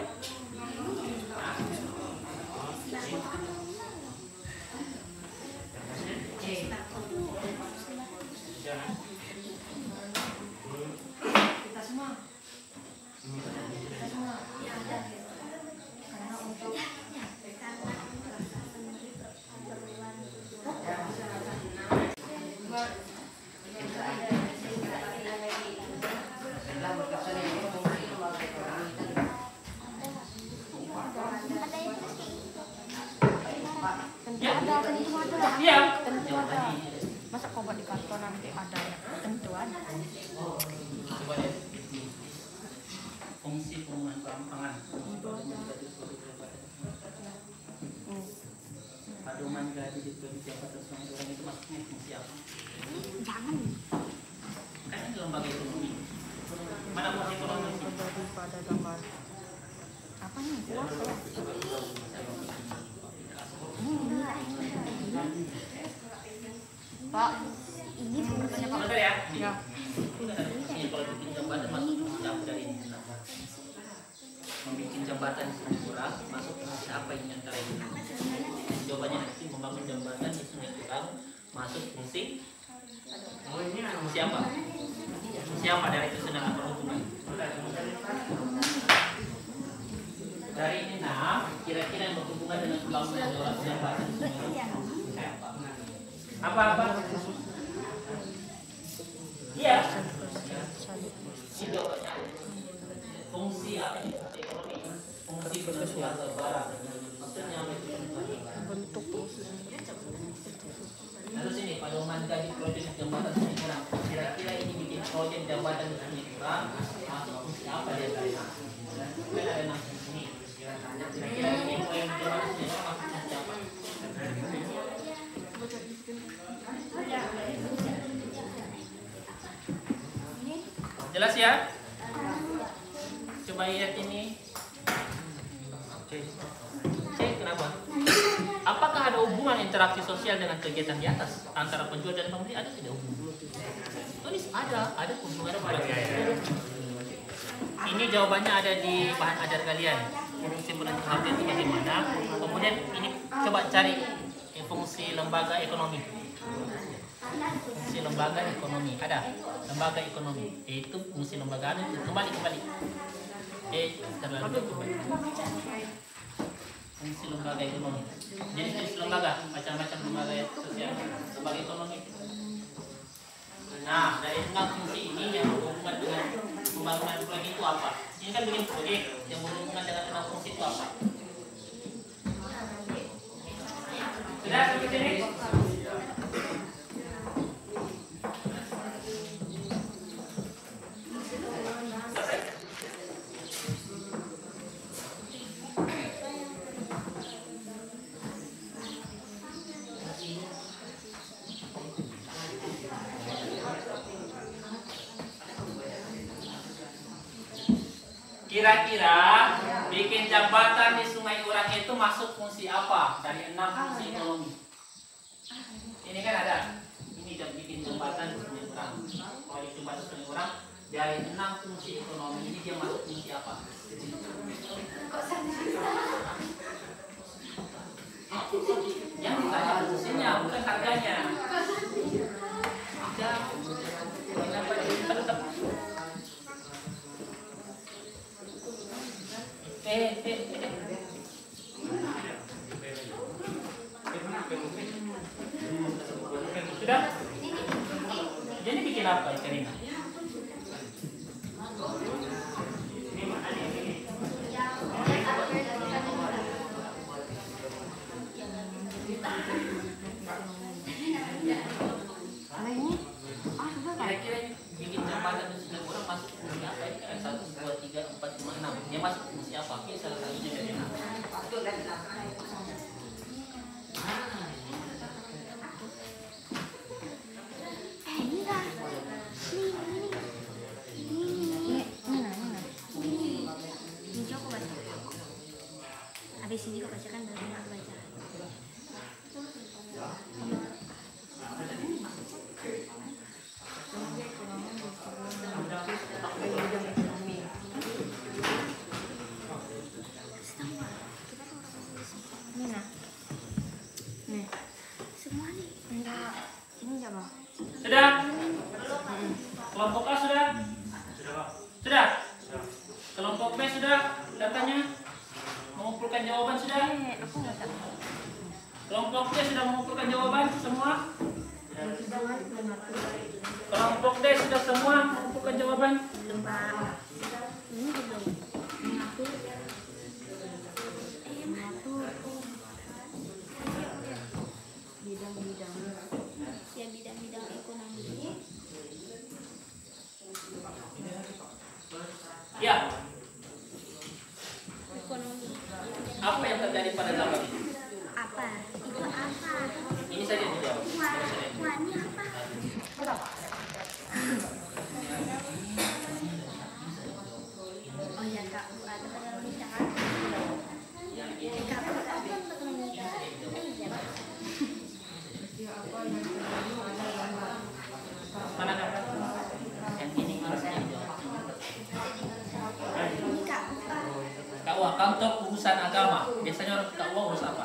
Iya. Tentu ada. Masa kau buat di kantor nanti ada ya? Tentu ada. Coba lihat fungsi penggunaan pangan. Pedoman gaji di jabatan suami orang itu maksudnya fungsi apa? Jangan. Kan ini lembaga ekonomi. Mana fungsi ekonomi? Terjadi pada gambar. Apa nih? Pak, Ini fungsinya Sebentar ya. ya. Ini ada fungsinya kalau bikin jembatan masuk fungsi apa dari ini? Membikin jembatan di Sungai Kurang masuk fungsi apa ini antara ini? Jawabannya nanti membangun jembatan di Sungai Kurang masuk fungsi apa? Fungsi apa dari itu sedang apa hubungan? Dari ini kira-kira yang berhubungan dengan pembangunan jembatan di Sungai Kurang. Apa-apa? Iya. Ini jawabannya. Fungsi apa? Ekonomi. Fungsi penentuan barang. Maksudnya apa itu? Bentuk Terus ini pedoman gaji proyek jembatan Sungai Kurang. Kira-kira ini bikin proyek jembatan di Sungai Kurang masuk fungsi apa dia tadi? Kan ada nama ini. Kira-kira ini proyek jembatan Sungai Kurang masuk fungsi apa? Jelas ya? Coba lihat ini. Cek kenapa? Apakah ada hubungan interaksi sosial dengan kegiatan di atas antara penjual dan pembeli? Ada tidak hubungan? Tulis ada hubungan pada. Ini jawabannya ada di bahan ajar kalian. Fungsi penentu harga itu bagaimana? Kemudian ini coba cari fungsi lembaga ekonomi. Fungsi lembaga ekonomi ada. Lembaga ekonomi itu fungsi lembaga ada. Kembali. Terlalu kembali. Fungsi lembaga ekonomi. Jadi jenis lembaga macam-macam lembaga sosial, lembaga ekonomi. Nah, dari 6 fungsi ini yang berhubungan dengan pembangunan proyek itu apa? Ini kan bikin proyek yang berhubungan dengan 6 fungsi itu apa? Sudah sampai sini? Kira-kira bikin jembatan di Sungai Urang itu masuk fungsi apa dari 6 fungsi ekonomi? Ini kan ada. Ini bikin jembatan di Sungai Urang. Proyek jembatan Sungai Urang dari 6 fungsi ekonomi ini dia masuk fungsi apa? Yang ditanya fungsinya bukan harganya. Kenapa Sudah? Jadi bikin apa Karina? Kira-kira bikin jembatan di Sungai Urang masuk fungsi apa? Ini kan 1, 2, 3, 4, 5, 6. Dia masuk fungsi apa? Oke, salah satunya dari 6. Habis ini kau bacakan baru aku baca. Sudah? Kelompok A sudah? Sudah? Kelompok B sudah? Datanya? Mengumpulkan jawaban sudah? Kelompok C sudah mengumpulkan jawaban semua? Kelompok D sudah semua mengumpulkan jawaban? Bidang-bidang ekonomi. Ya. Ekonomi. Apa yang terjadi pada zaman ini? Apa? Itu apa? Ini saja dijawab. Wah, ini apa? Oh ya Kak, ada ekonomi kan? Kak, ekonomi kan? Mana Kak? Yang ini harusnya dijawab. Ini Kak, KUA, kantor urusan agama. Biasanya orang KUA urus apa?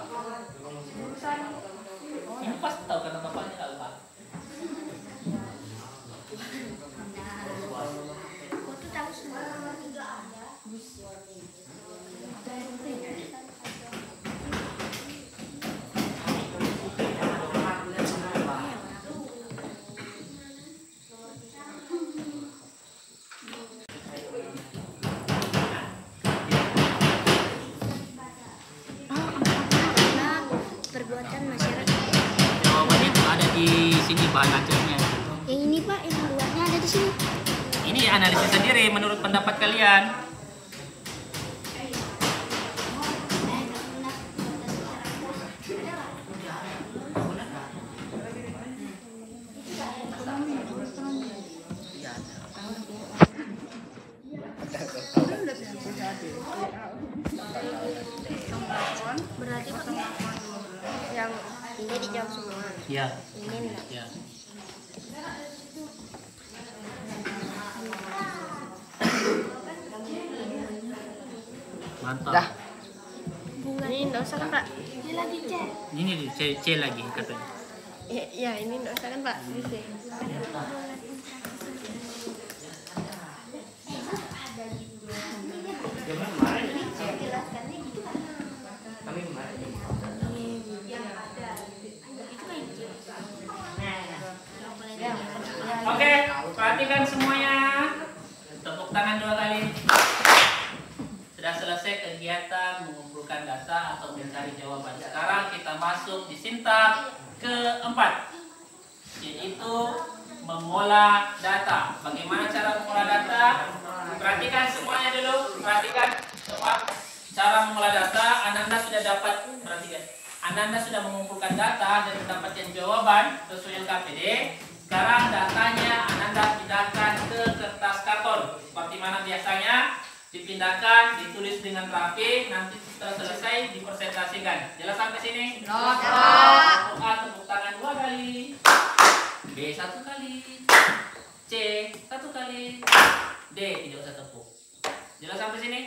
Ini pasti tahu karena bapaknya KUA. aku tuh tahu semua. Perbuatan masyarakat. Jawabannya ada di sini bahan acaranya. Yang ini Pak, yang luarnya ada di sini. Ini analisis sendiri menurut pendapat kalian. Berarti Pak, yang ini dijawab semua. Ya. Ini enggak. Ya. Mantap. Dah. Bunga ini enggak usah kan Pak. Ini lagi C. Ini C lagi katanya. Ya ini nggak usah kan Pak. Jelaskannya gimana? Kami kemarin. Yang ada itu kan Oke, perhatikan semuanya. Tepuk tangan 2 kali. Sudah selesai kegiatan mengumpulkan data atau mencari jawaban. Sekarang kita masuk di sintak keempat, yaitu mengolah data. Bagaimana cara mengolah data? Perhatikan semuanya dulu. Perhatikan cara mengolah data. Ananda sudah dapat. Perhatikan. Ananda sudah mengumpulkan data dan mendapatkan jawaban sesuai LKPD. Sekarang datanya Ananda pindahkan ke kertas karton. Seperti mana biasanya, dipindahkan, ditulis dengan rapi, nanti setelah selesai dipresentasikan. Jelas sampai sini? A tepuk tangan 2 kali, B 1 kali, C 1 kali, D tidak usah tepuk. Jelas sampai sini?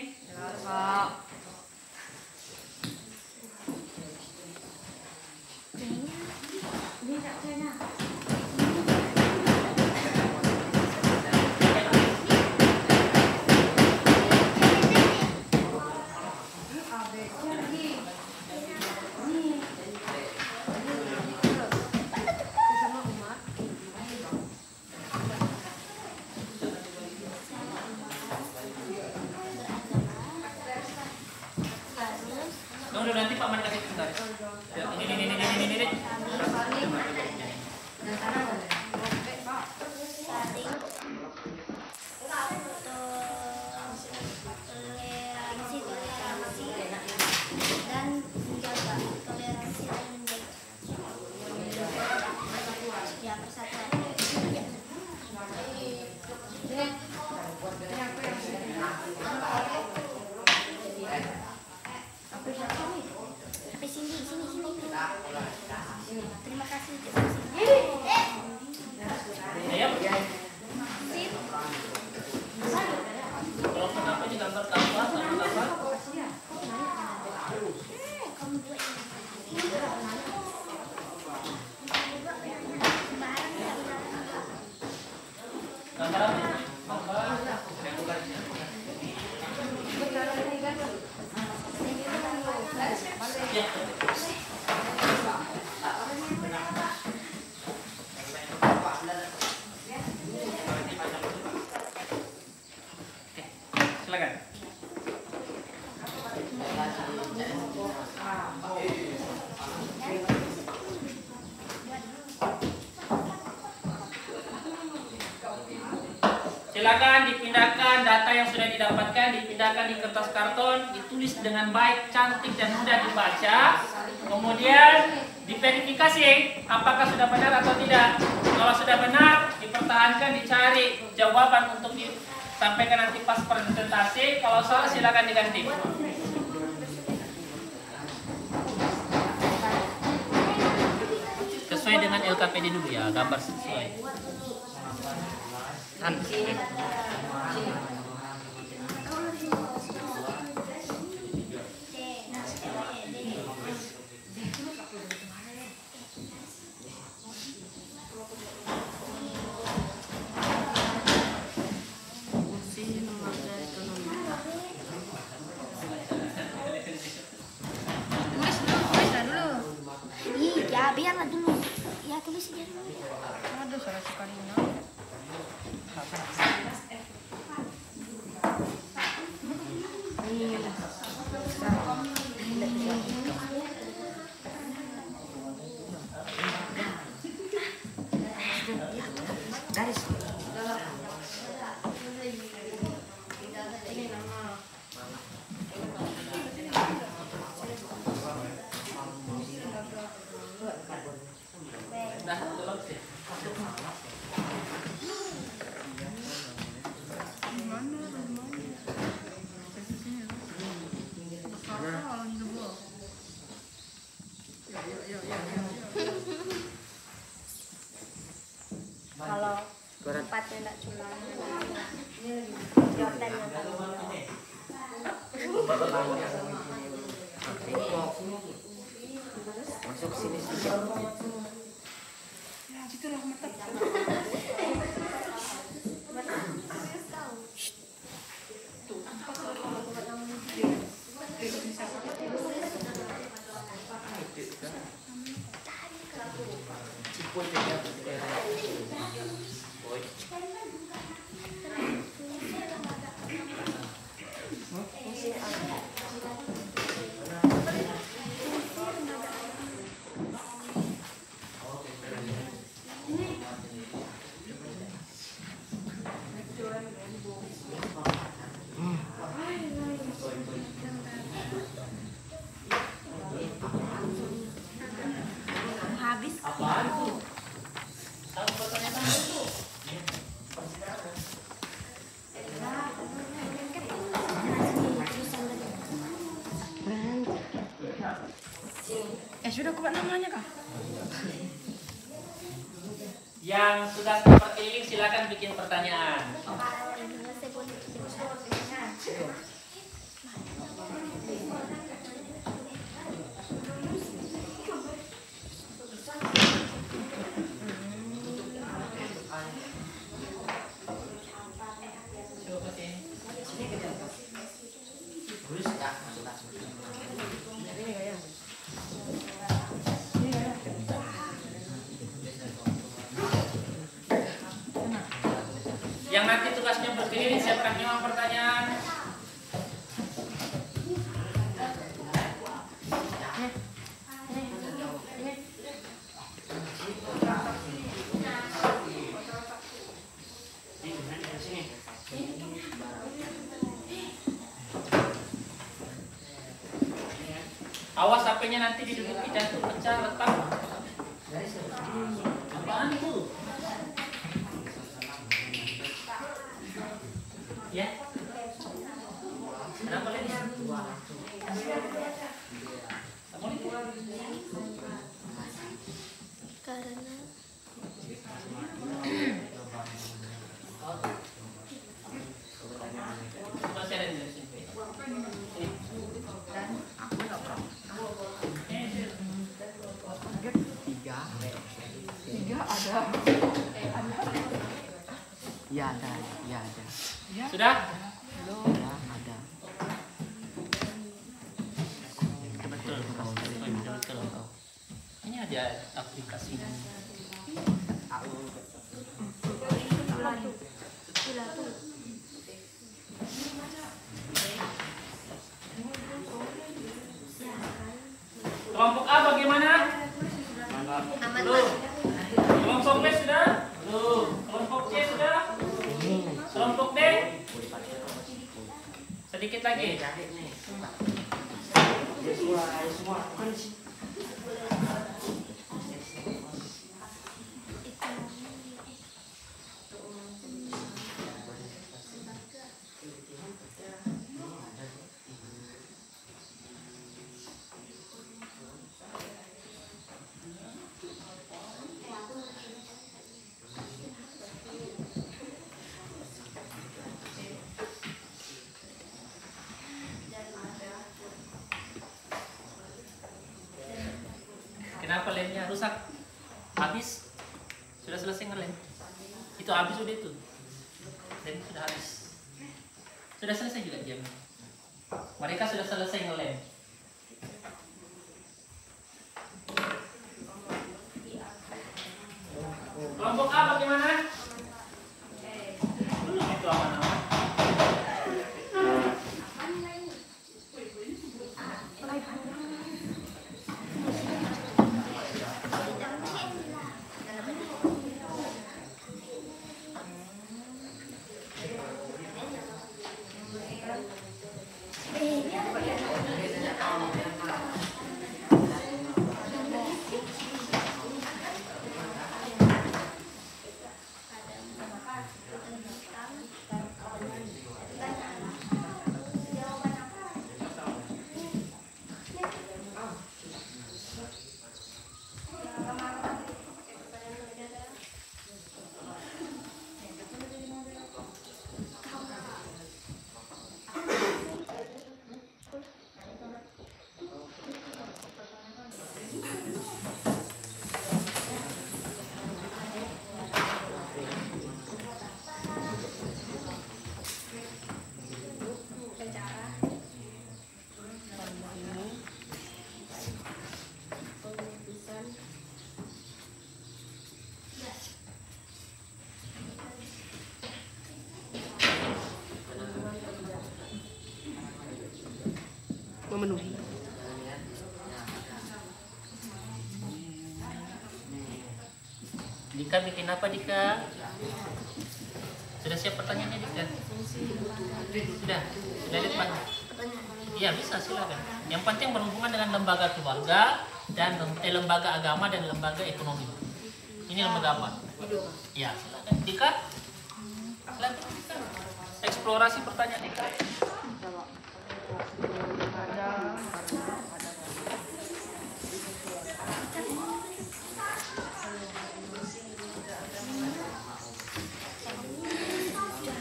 Tunggu nanti Pak Man kasih sebentar. Ini. dan menjaga toleransi dan menjaga ya persatuan. Tapi sini. Terima kasih. Ayo. Kalau kenapa di gambar tambah, silakan. Silakan dipindahkan data yang sudah didapatkan, dipindahkan di kertas karton, ditulis dengan baik, cantik dan mudah dibaca. Kemudian diverifikasi apakah sudah benar atau tidak. Kalau sudah benar, dipertahankan, dicari jawaban untuk disampaikan nanti pas presentasi. Kalau salah silakan diganti. Sesuai dengan LKPD dulu ya, gambar sesuai. Ya biarlah dulu. Ya tulis aja dulu. Aduh, salah sekali. Garis. Dah, tolong sih. Kalau tempatnya tidak cuma jawabannya Masuk sini. itulah mantap. Sudah kuat namanya kah? Yang sudah terpilih silakan bikin pertanyaan. Yang nanti tugasnya berdiri siapkan memang pertanyaan. Awas HP-nya nanti diduduki jantung pecah retak. Apaan tuh? Ya. Kenapa lagi? Karena masih ada di sini. Tiga ada. Ya ada, ya ada. Sudah? Ya ada. Betul. Betul. Ini ada aplikasinya. Kelompok A bagaimana? Belum. Kelompok B sudah? Belum. Kelompok C sudah? Kelompok D? Sedikit lagi. Kenapa lemnya rusak? Habis? Sudah selesai ngelem? Itu habis sudah itu. Lem sudah habis. Sudah selesai juga jam. Mereka sudah selesai ngelem. Kelompok A bagaimana? Belum itu aman-aman. memenuhi. Dika bikin apa Dika? Sudah siap pertanyaannya Dika? Sudah lihat Pak? Iya bisa, silakan. Yang penting berhubungan dengan lembaga keluarga dan lembaga agama dan lembaga ekonomi. Ini lembaga apa? Ya, silakan. Dika? Silakan Dika. Eksplorasi pertanyaan Dika.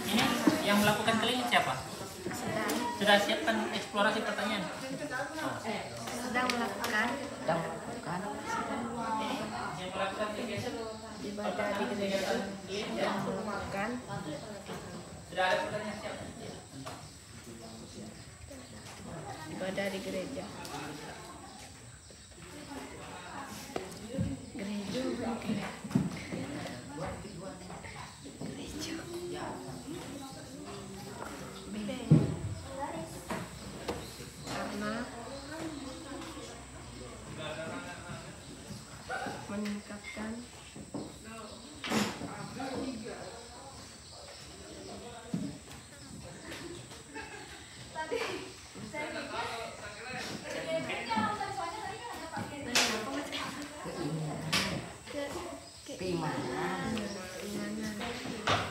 Ini yang melakukan keliling siapa? Sudah siapkan eksplorasi pertanyaan? Sedang melakukan Yang melakukan kegiatan Ibadah di gereja yang melakukan sudah ada pertanyaan siapa? ibadah di gereja. Gereja bukan gereja. Karena meningkatkan Keimanan.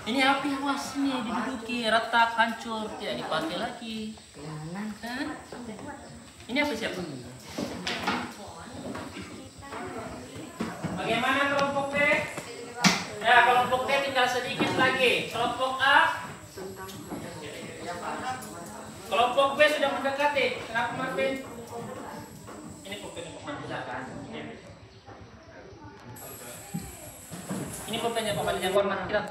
Ini api awas nih diduduki, retak, hancur, tidak dipakai lagi. Keimanan. Kan? Ini apa siapa? Bagaimana kelompok B? Ya, kelompok B tinggal sedikit lagi. Kelompok A? Kelompok B sudah mendekati. Kenapa Marvin? Ini pulpen besar kan? Ini pulpennya Pak yang warna kita.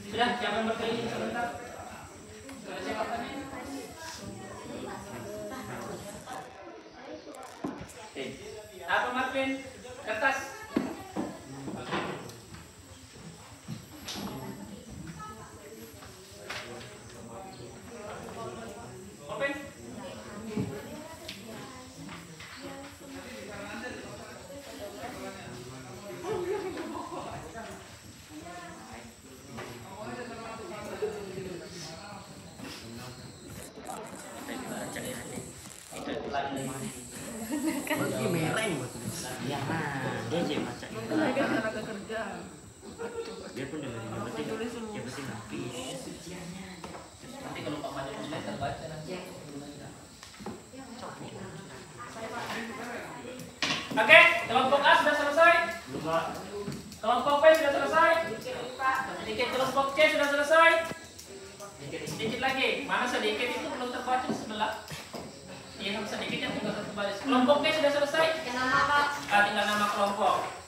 Sudah, siapa yang berkeliling sebentar? Sudah siap pertanyaan? Apa Marvin? Kertas. Pulpen. Bagi mereng buat ya dia aja baca tenaga kerja. dia pun dengerin yang penting habis Nanti kalau Pak Made mulai terbaca nanti. Oke, kelompok A sudah selesai. Kelompok B sudah selesai. Sedikit kelompok C sudah selesai. Sedikit lagi. Mana sedikit itu belum terbaca di sebelah. Yang sedikit yang tinggal satu baris. Kelompok B sudah selesai. Tinggal nama kelompok.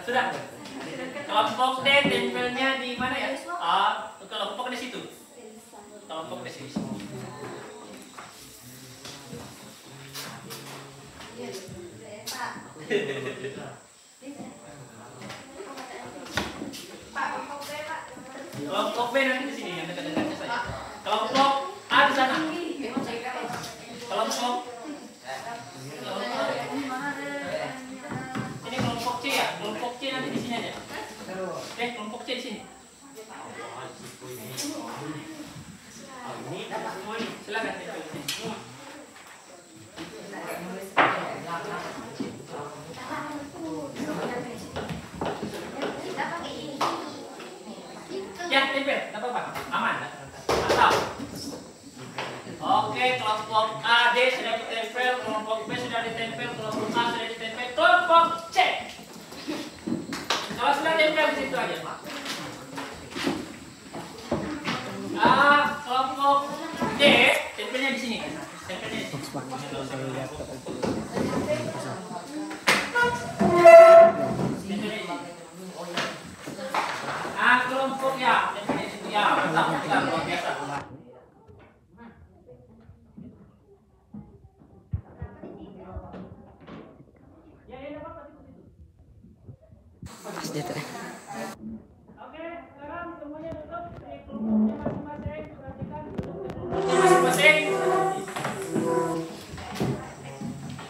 Sudah. Kelompok D tempelnya di mana ya? Kelompok di situ. Kelompok di sini. Kelompok B nanti di sini yang dekat-dekatnya saja. Kelompok A di sana. Kelompok ini kelompok C ya. Kelompok C nanti di sini aja. Kelompok C di sini. Silakan. apa? Aman? Mantap. Oke, kelompok A, D sudah ditempel, kelompok B sudah ditempel, kelompok A sudah ditempel, kelompok C. Kalau sudah tempel di situ aja, Pak. Kelompok D, tempelnya di sini. Tempelnya di sini. Kelompok ya, tempelnya di situ ya. Mantap, luar biasa. Oke, sekarang semuanya duduk di kelompoknya masing-masing. Perhatikan kelompoknya masing-masing.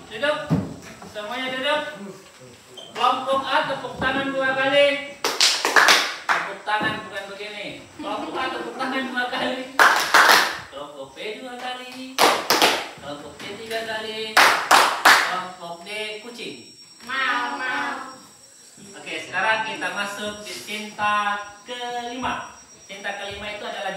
Duduk, semuanya duduk. Kelompok A tepuk tangan 2 kali. Tepuk tangan bukan begini. Kelompok A tepuk tangan 2 kali. Kelompok B 2 kali. Kelompok C 3 kali. Kelompok D kucing. Mau. Oke, sekarang kita masuk di cinta kelima. Cinta kelima itu adalah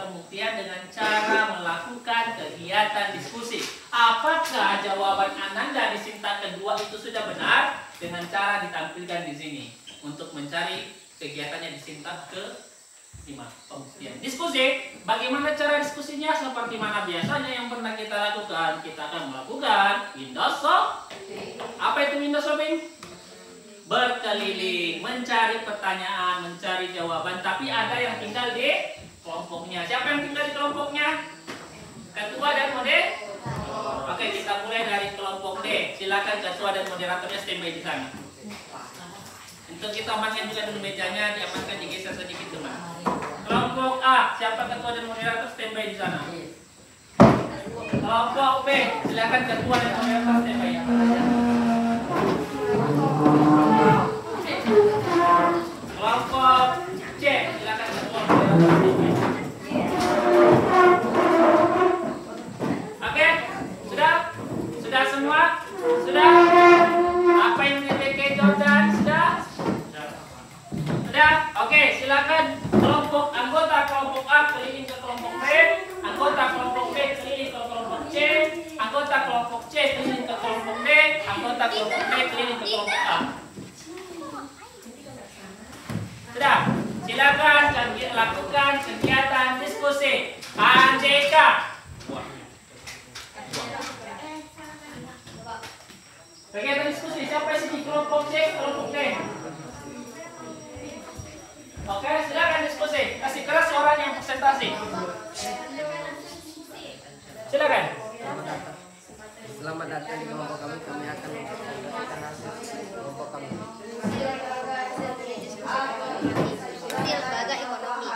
pembuktian dengan cara melakukan kegiatan diskusi. Apakah jawaban Ananda di cinta kedua itu sudah benar? Dengan cara ditampilkan di sini untuk mencari kegiatannya di cinta kelima, pembuktian. Diskusi, bagaimana cara diskusinya? Seperti mana biasanya yang pernah kita lakukan? Kita akan melakukan window shopping. Apa itu window shopping? Berkeliling, mencari pertanyaan, mencari jawaban. Tapi ada yang tinggal di kelompoknya. Siapa yang tinggal di kelompoknya? Ketua dan moderator. Oke, kita mulai dari kelompok D. Silakan ketua dan moderatornya standby di sana. Untuk kita amankan juga dulu mejanya, diamankan, digeser sedikit teman. Kelompok A, siapa ketua dan moderator standby di sana. Kelompok B, silakan ketua dan moderator standby. Kelompok C, silakan ketua dan moderator standby. Oke, sudah semua? Sudah? Apa yang dimiliki Jordan? Sudah? Oke, silakan kelompok anggota kelompok A keliling ke kelompok B, anggota kelompok B keliling ke kelompok C, anggota kelompok C keliling ke kelompok D, anggota kelompok D keliling ke kelompok A. Sudah? Silakan lakukan kegiatan diskusi. Anjeka. Kegiatan diskusi siapa sih? Kelompok C, kelompok D. Oke, silakan diskusi. Kasih keras suaranya yang presentasi. Silakan. Selamat datang di kelompok kami. Kami akan memperkenalkan hasil kelompok kami. Di lembaga ekonomi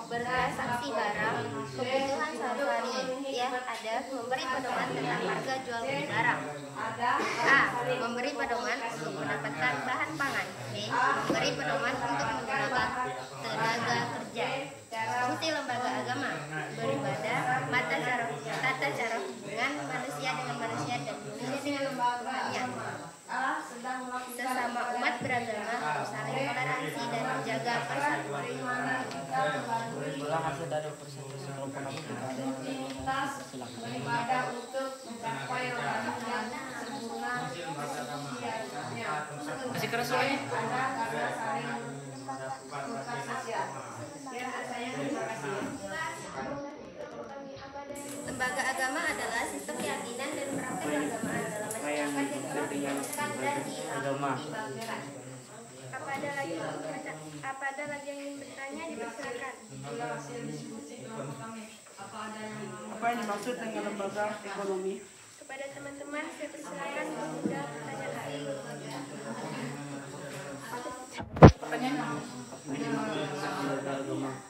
bertransaksi barang kebutuhan sehari-hari yang ada memberi pedoman tentang harga jual beli barang. A. Memberi pedoman untuk mendapatkan bahan pangan. B. Memberi pedoman untuk menggunakan tenaga kerja. Fungsi lembaga agama beribadah, tata cara hubungan manusia dengan manusia dan manusia dengan Tuhannya. Sesama umat beragama harus saling toleransi dan menjaga persatuan. Hasil dari presentasi kelompok kami Beribadah untuk mencapai rohaniah sempurna. Masih keras suaranya? Lembaga agama adalah sistem keyakinan dan praktek keagamaan dalam masyarakat yang telah dilakukan dan dikembangkan. Apa ada lagi yang ingin bertanya? Dipersilakan. Apa yang dimaksud dengan lembaga ekonomi? Kepada teman-teman, saya persilakan menjawab pertanyaan. Pertanyaan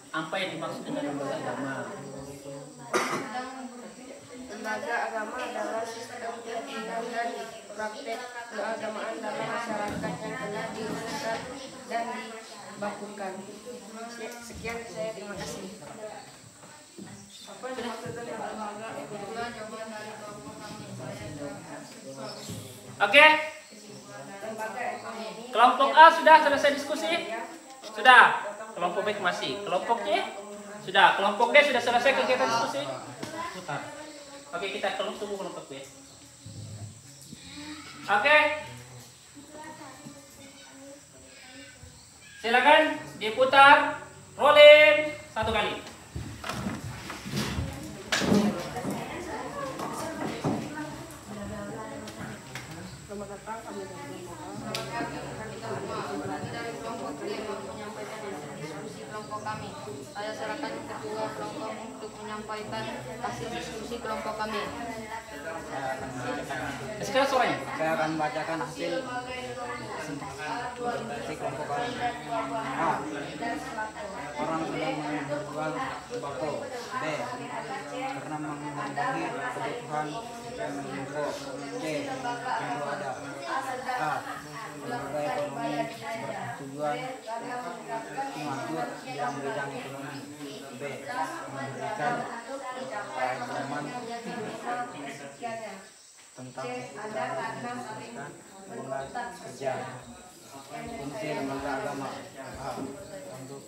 apa yang dimaksud dengan lembaga agama? Lembaga agama adalah sistem keyakinan dan praktek keagamaan dalam masyarakat yang telah dirumuskan dan dibakukan. Sekian dari saya, terima kasih. Apa yang dimaksud dengan lembaga ekonomi? Oke. Lembaga ekonomi Kelompok A sudah selesai diskusi? Sudah. Kelompok B masih. Kelompok C? Sudah. Kelompok D sudah selesai kegiatan diskusi? Putar. Oke, kita tunggu kelompok B. Oke. Silakan diputar. Rolling 1 kali. Kelompok kami. Saya serahkan ketua kelompok untuk menyampaikan hasil diskusi kelompok kami. Sekarang suaranya. Saya akan bacakan hasil diskusi kelompok kami. A. Orang sedang menjual tembakau. B. Karena memenuhi kebutuhan yang pokok. C. Tentu ada. A. Lembaga ekonomi bertujuan mengatur dalam bidang ekonomi. B. Memberikan pengalaman tentang mulai kerja. Fungsi lembaga agama. A. Untuk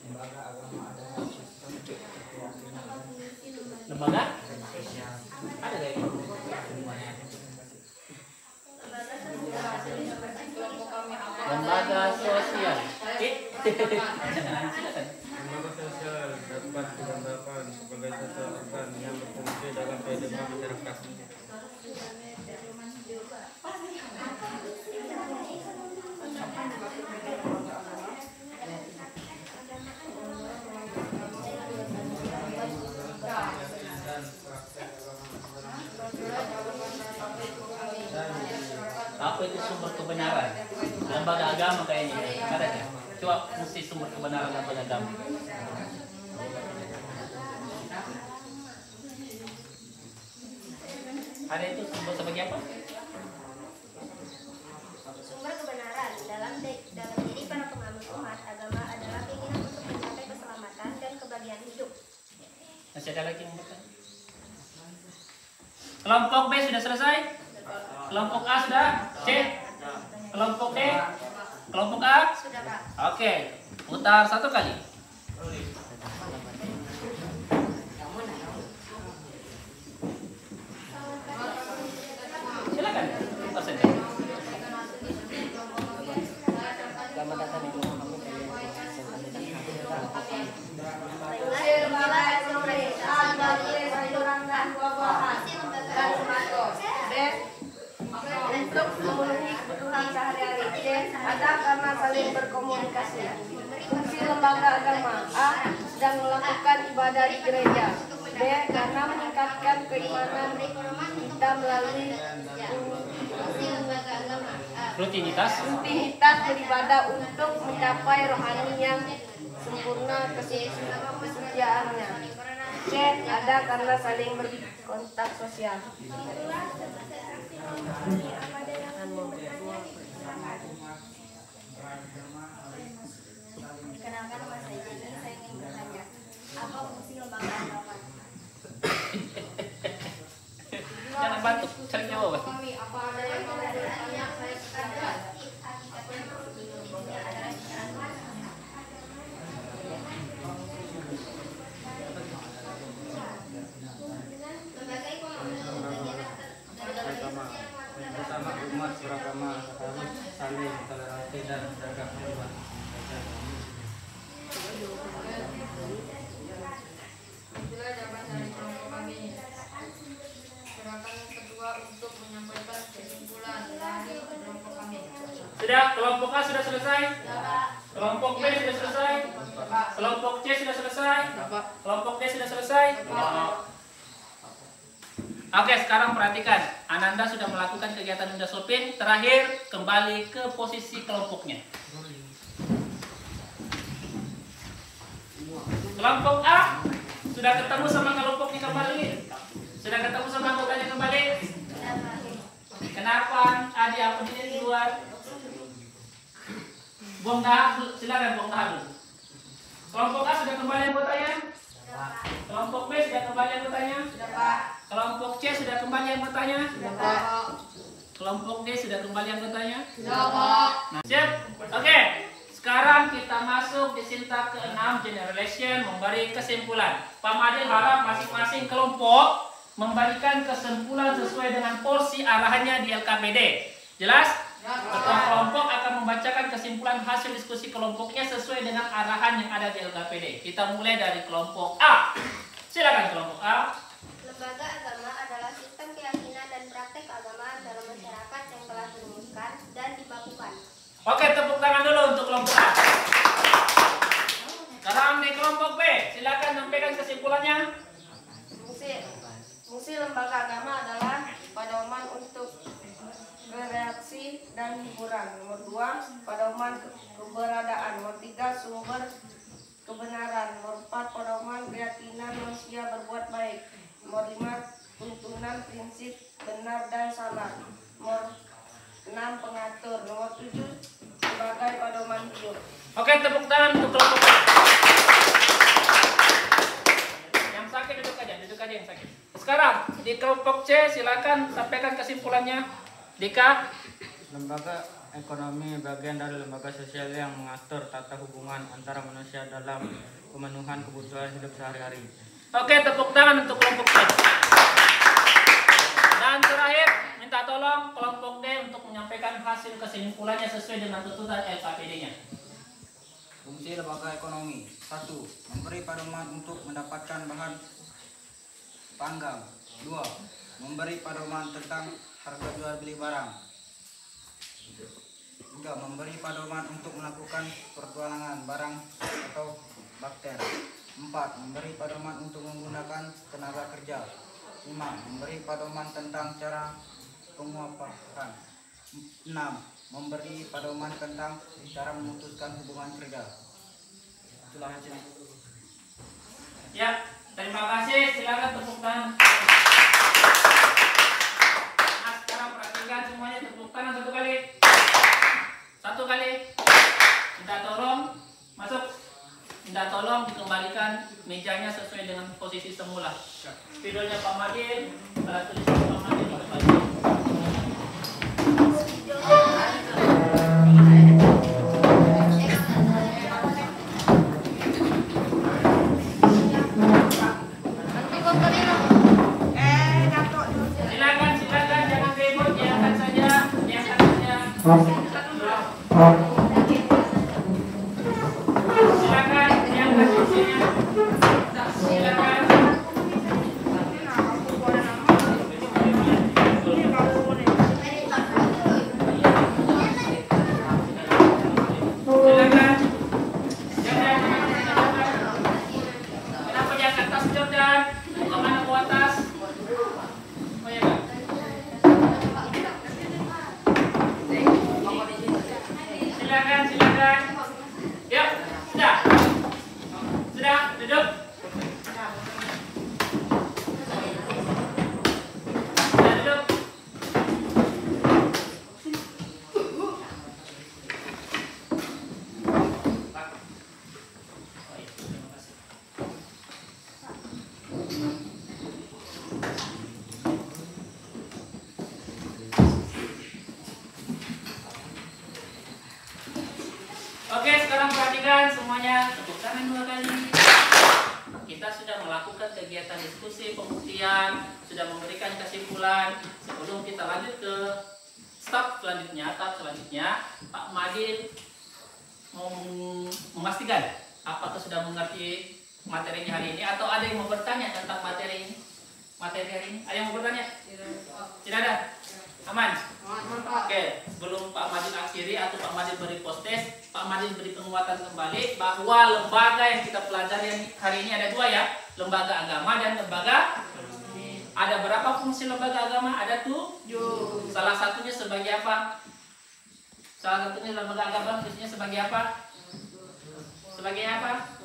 lembaga agama adalah sistem keyakinan. Lembaga? Ada gak itu? Lembaga sosial. Silakan. Lembaga sosial dapat digambarkan sebagai satu organ yang berfungsi dalam kehidupan masyarakat. Apa itu sumber kebenaran? Lembaga agama kayaknya. Ada nggak? Coba fungsi sumber kebenaran lembaga agama. Ada itu sumber sebagai apa? Sumber kebenaran dalam diri para penganut umat agama adalah keinginan untuk mencapai keselamatan dan kebahagiaan hidup. Masih ada lagi yang bertanya? Kelompok B sudah selesai? Kelompok A sudah? C? Kelompok D? Kelompok A? Sudah, Pak. Oke, putar 1 kali. Silakan. Putar saja. Selamat datang di kelompok kami. Untuk memenuhi kebutuhan sehari-hari. C. Ada karena saling berkomunikasi. Fungsi lembaga agama. A. Sedang melakukan ibadah di gereja. B. Karena meningkatkan keimanan kita melalui Rutinitas. beribadah untuk mencapai rohani yang sempurna kesuciannya. C. Ada karena saling berkontak sosial. Perkenalkan nama saya Jenny, saya ingin bertanya, apa fungsi lembaga agama? Jangan batuk, cari jawaban. Apa ada yang mau bertanya? Saya sekarang. Bersama umat beragama harus saling toleransi dan jaga hormat. Itulah jawaban dari kelompok kami. Silakan ketua untuk menyampaikan kesimpulan dari kelompok kami. Sudah, kelompok A sudah selesai? Kelompok B sudah selesai? Kelompok C sudah selesai? Kelompok D sudah selesai? Oke, sekarang perhatikan. Ananda sudah melakukan kegiatan Unda Sopin. Terakhir, kembali ke posisi kelompoknya. Kelompok A sudah ketemu sama kelompoknya kembali? Sudah ketemu sama anggotanya kembali? Kenapa adik apa di luar? Bung Dahul, silakan Bung Dahul. Kelompok A sudah kembali anggotanya? Kelompok B sudah kembali anggotanya? Kelompok C sudah kembali anggotanya? Kelompok D sudah kembali anggotanya? Sudah, Pak. Nah, siap? Oke. Sekarang kita masuk di sintak ke-6 generation memberi kesimpulan. Pak Madil harap masing-masing kelompok memberikan kesimpulan sesuai dengan porsi arahannya di LKPD. Jelas? Ketua kelompok akan membacakan kesimpulan hasil diskusi kelompoknya sesuai dengan arahan yang ada di LKPD. Kita mulai dari kelompok A. Silakan kelompok A. Lembaga agama adalah sistem keyakinan dan praktek keagamaan dalam masyarakat yang telah dirumuskan dan dibakukan. Oke, tepuk tangan dulu untuk kelompok A. Sekarang di kelompok B, silakan sampaikan kesimpulannya. Fungsi lembaga agama adalah pedoman untuk bereaksi dan hiburan. Nomor 2, pedoman keberadaan. Nomor 3, sumber kebenaran. Nomor 4, pedoman keyakinan manusia berbuat baik. Nomor 5, tuntunan prinsip benar dan salah. Nomor 6, pengatur. Nomor 7, sebagai pedoman hidup. Oke, tepuk tangan untuk kelompok A. Yang sakit duduk aja yang sakit. Sekarang di kelompok C, silakan sampaikan kesimpulannya. Dika. Lembaga ekonomi bagian dari lembaga sosial yang mengatur tata hubungan antara manusia dalam pemenuhan kebutuhan hidup sehari-hari. Oke, tepuk tangan untuk kelompok C. Dan terakhir, minta tolong kelompok D untuk menyampaikan hasil kesimpulannya sesuai dengan tuntutan LKPD-nya. Fungsi lembaga ekonomi 1. Memberi pedoman untuk mendapatkan bahan panggang. 2. Memberi pedoman tentang harga jual beli barang. 3. Memberi pedoman untuk melakukan pertualangan barang atau bakter. 4. Memberi pedoman untuk menggunakan tenaga kerja. 5. Memberi pedoman tentang cara penguapan. 6. Memberi pedoman tentang cara memutuskan hubungan kerja. Itulah hasilnya. Ya, terima kasih. Silakan tepuk tangan. Nah, sekarang perhatikan semuanya, tepuk tangan satu kali. Satu kali. Minta tolong masuk. Minta tolong dikembalikan mejanya sesuai dengan posisi semula. Spidolnya Pak Madin, alat tulis Pak Madin dikembalikan. Silakan, jangan ribut, diangkat saja. Silakan, diangkat kursinya. Silakan. Silakan. Kenapa diangkat tas Jordan? Kemana ke atas? Oh ya Kak. Silakan. Yuk, sudah. Sudah, duduk. Sudah duduk. Pak. Oh iya, terima kasih. Oke, sekarang perhatikan semuanya, tepuk tangan 2 kali. Kita sudah melakukan kegiatan diskusi, pembuktian, sudah memberikan kesimpulan. Sebelum kita lanjut ke tahap selanjutnya, Pak Madin mau memastikan apakah sudah mengerti materinya hari ini atau ada yang mau bertanya tentang materi hari ini? Ada yang mau bertanya? Tidak ada? Aman? Oke, sebelum Pak Madin akhiri atau Pak Madin beri post-test, Pak Madin beri penguatan kembali bahwa lembaga yang kita pelajari hari ini ada 2 ya, lembaga agama dan lembaga. Ada berapa fungsi lembaga agama? Ada 7. Salah satunya sebagai apa? Salah satunya lembaga agama fungsinya sebagai apa? Sebagai apa?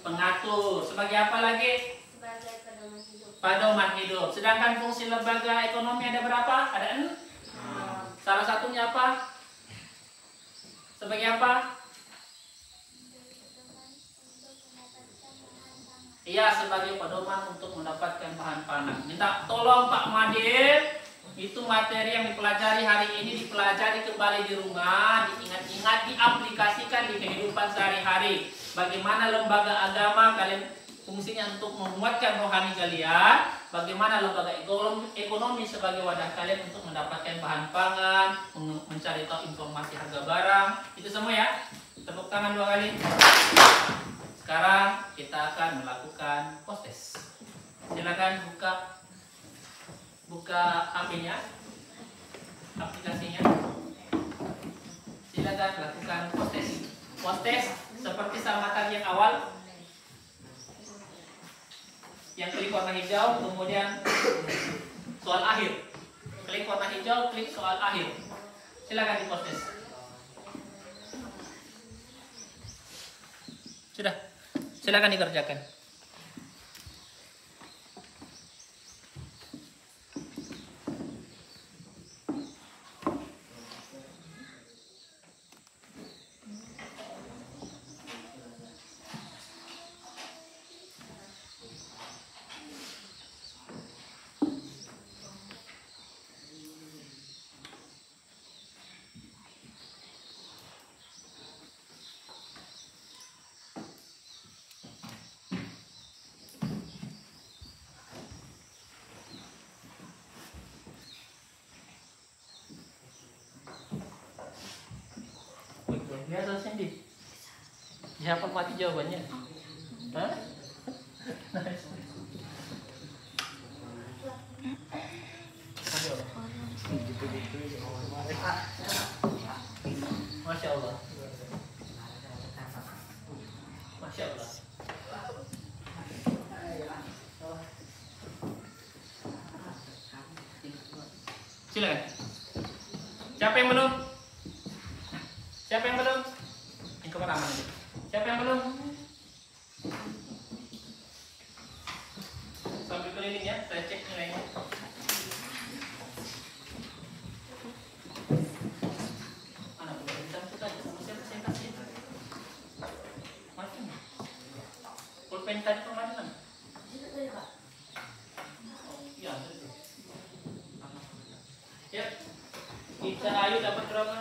Pengatur. Sebagai apa lagi? Sebagai pedoman hidup. Pedoman hidup. Sedangkan fungsi lembaga ekonomi ada berapa? Ada 6. Salah satunya apa? Sebagai apa? Iya, sebagai pedoman untuk mendapatkan bahan pangan. Minta tolong Pak Madin itu materi yang dipelajari hari ini dipelajari kembali di rumah, diingat-ingat, diaplikasikan di kehidupan sehari-hari. Bagaimana lembaga agama kalian fungsinya untuk menguatkan rohani kalian, bagaimana lembaga ekonomi sebagai wadah kalian untuk mendapatkan bahan pangan, mencari tahu informasi harga barang, itu semua ya. Tepuk tangan 2 kali. Sekarang kita akan melakukan post test. Silakan buka HP-nya, aplikasinya. Silakan lakukan post test. Post test seperti sama tadi yang awal. Yang klik warna hijau, kemudian soal akhir. Klik warna hijau, klik soal akhir. Silakan di post test. Sudah, silakan dikerjakan. Biasa Cindy. Siapa mati jawabannya? Hah? Masya Allah. Masya Allah. Silakan. Siapa yang belum? Siapa yang belum? Yang kemana aja? Siapa yang belum? Sambil keliling ya, saya cek nilainya. Mana boleh kita buka aja sama siapa saya kasih? Macam? Pulpen tadi kemana kan? Oh, iya. Ya, kita ayo dapat berapa?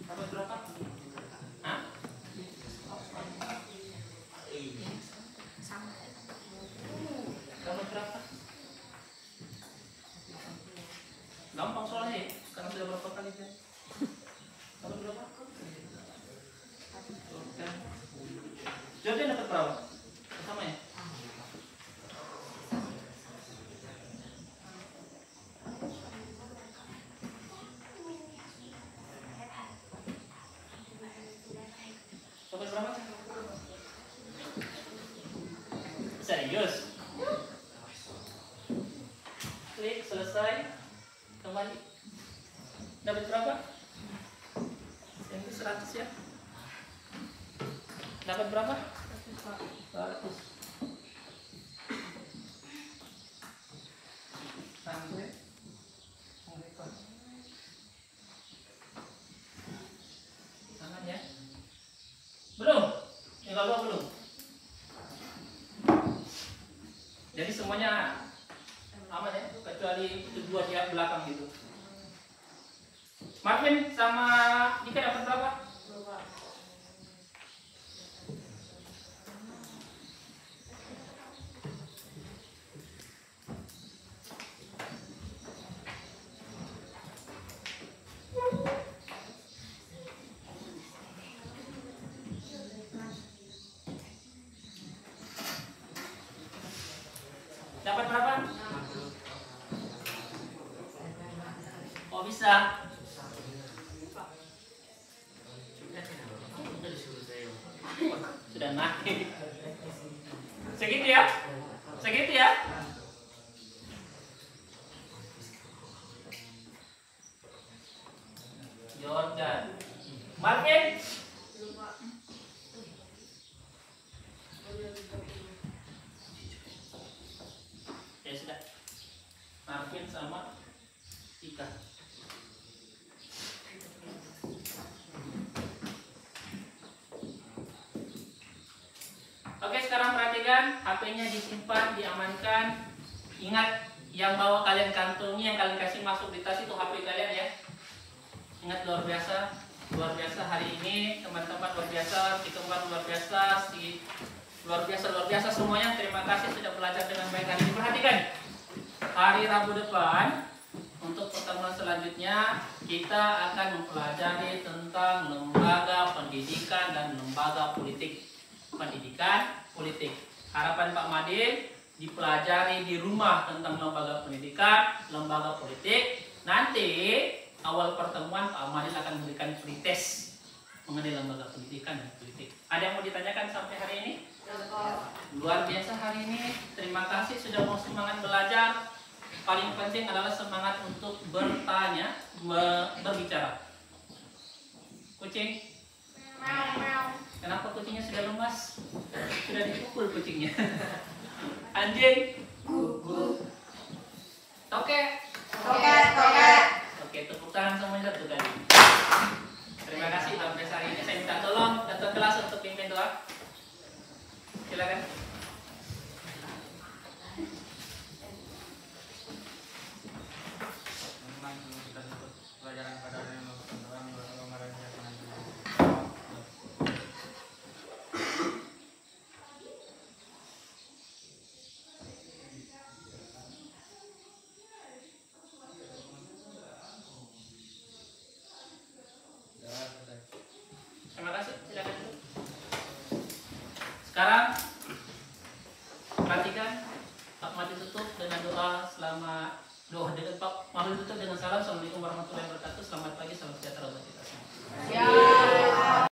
Dapat berapa? Hah? Dapat berapa? Gampang soalnya ya, karena sudah berapa kali kan? Dapat berapa? Jawabnya dapat berapa? Sama ya? Dapat berapa? Serius? Klik selesai, kembali. Dapat berapa? Yang ini 100 ya? Dapat berapa? 100. Sampai tangan ya. Belum? Tinggal 2 belum? Jadi semuanya aman ya, kecuali itu 2 di belakang gitu. Marvin sama Dika dapat berapa? Dapat berapa? Oh bisa. Sudah naik. Segitu ya? Segitu ya? Jordan. Marvin. Ya sudah. Marvin sama Ika. Oke, sekarang perhatikan, HP-nya disimpan, diamankan. Ingat, yang bawa kalian kantongi, yang kalian kasih masuk di tas itu HP kalian ya. Ingat, luar biasa hari ini teman-teman, luar biasa, si kembar luar biasa, luar biasa semuanya. Terima kasih sudah belajar dengan baik hari ini. Perhatikan, hari Rabu depan untuk pertemuan selanjutnya kita akan mempelajari tentang lembaga pendidikan dan lembaga politik. Pendidikan, politik. Harapan Pak Madin dipelajari di rumah tentang lembaga pendidikan, lembaga politik. Nanti awal pertemuan Pak Madin akan memberikan pretest mengenai lembaga pendidikan dan politik. Ada yang mau ditanyakan sampai hari ini? Luar biasa hari ini. Terima kasih sudah mau semangat belajar. Paling penting adalah semangat untuk bertanya, berbicara. Kucing? Kenapa kucingnya sudah lemas? Sudah dipukul kucingnya. Anjing? Toke? Oke, tepuk tangan semuanya satu kali. Terima kasih sampai hari ini. Saya minta tolong datang kelas untuk pimpin doa. Silakan. Pelajaran pada hari ini Terima kasih. Silakan. Sekarang perhatikan, Pak Mati tutup dengan doa dengan Pak Mati tutup dengan salam. Assalamualaikum warahmatullahi wabarakatuh. Selamat pagi, salam sejahtera buat kita semua.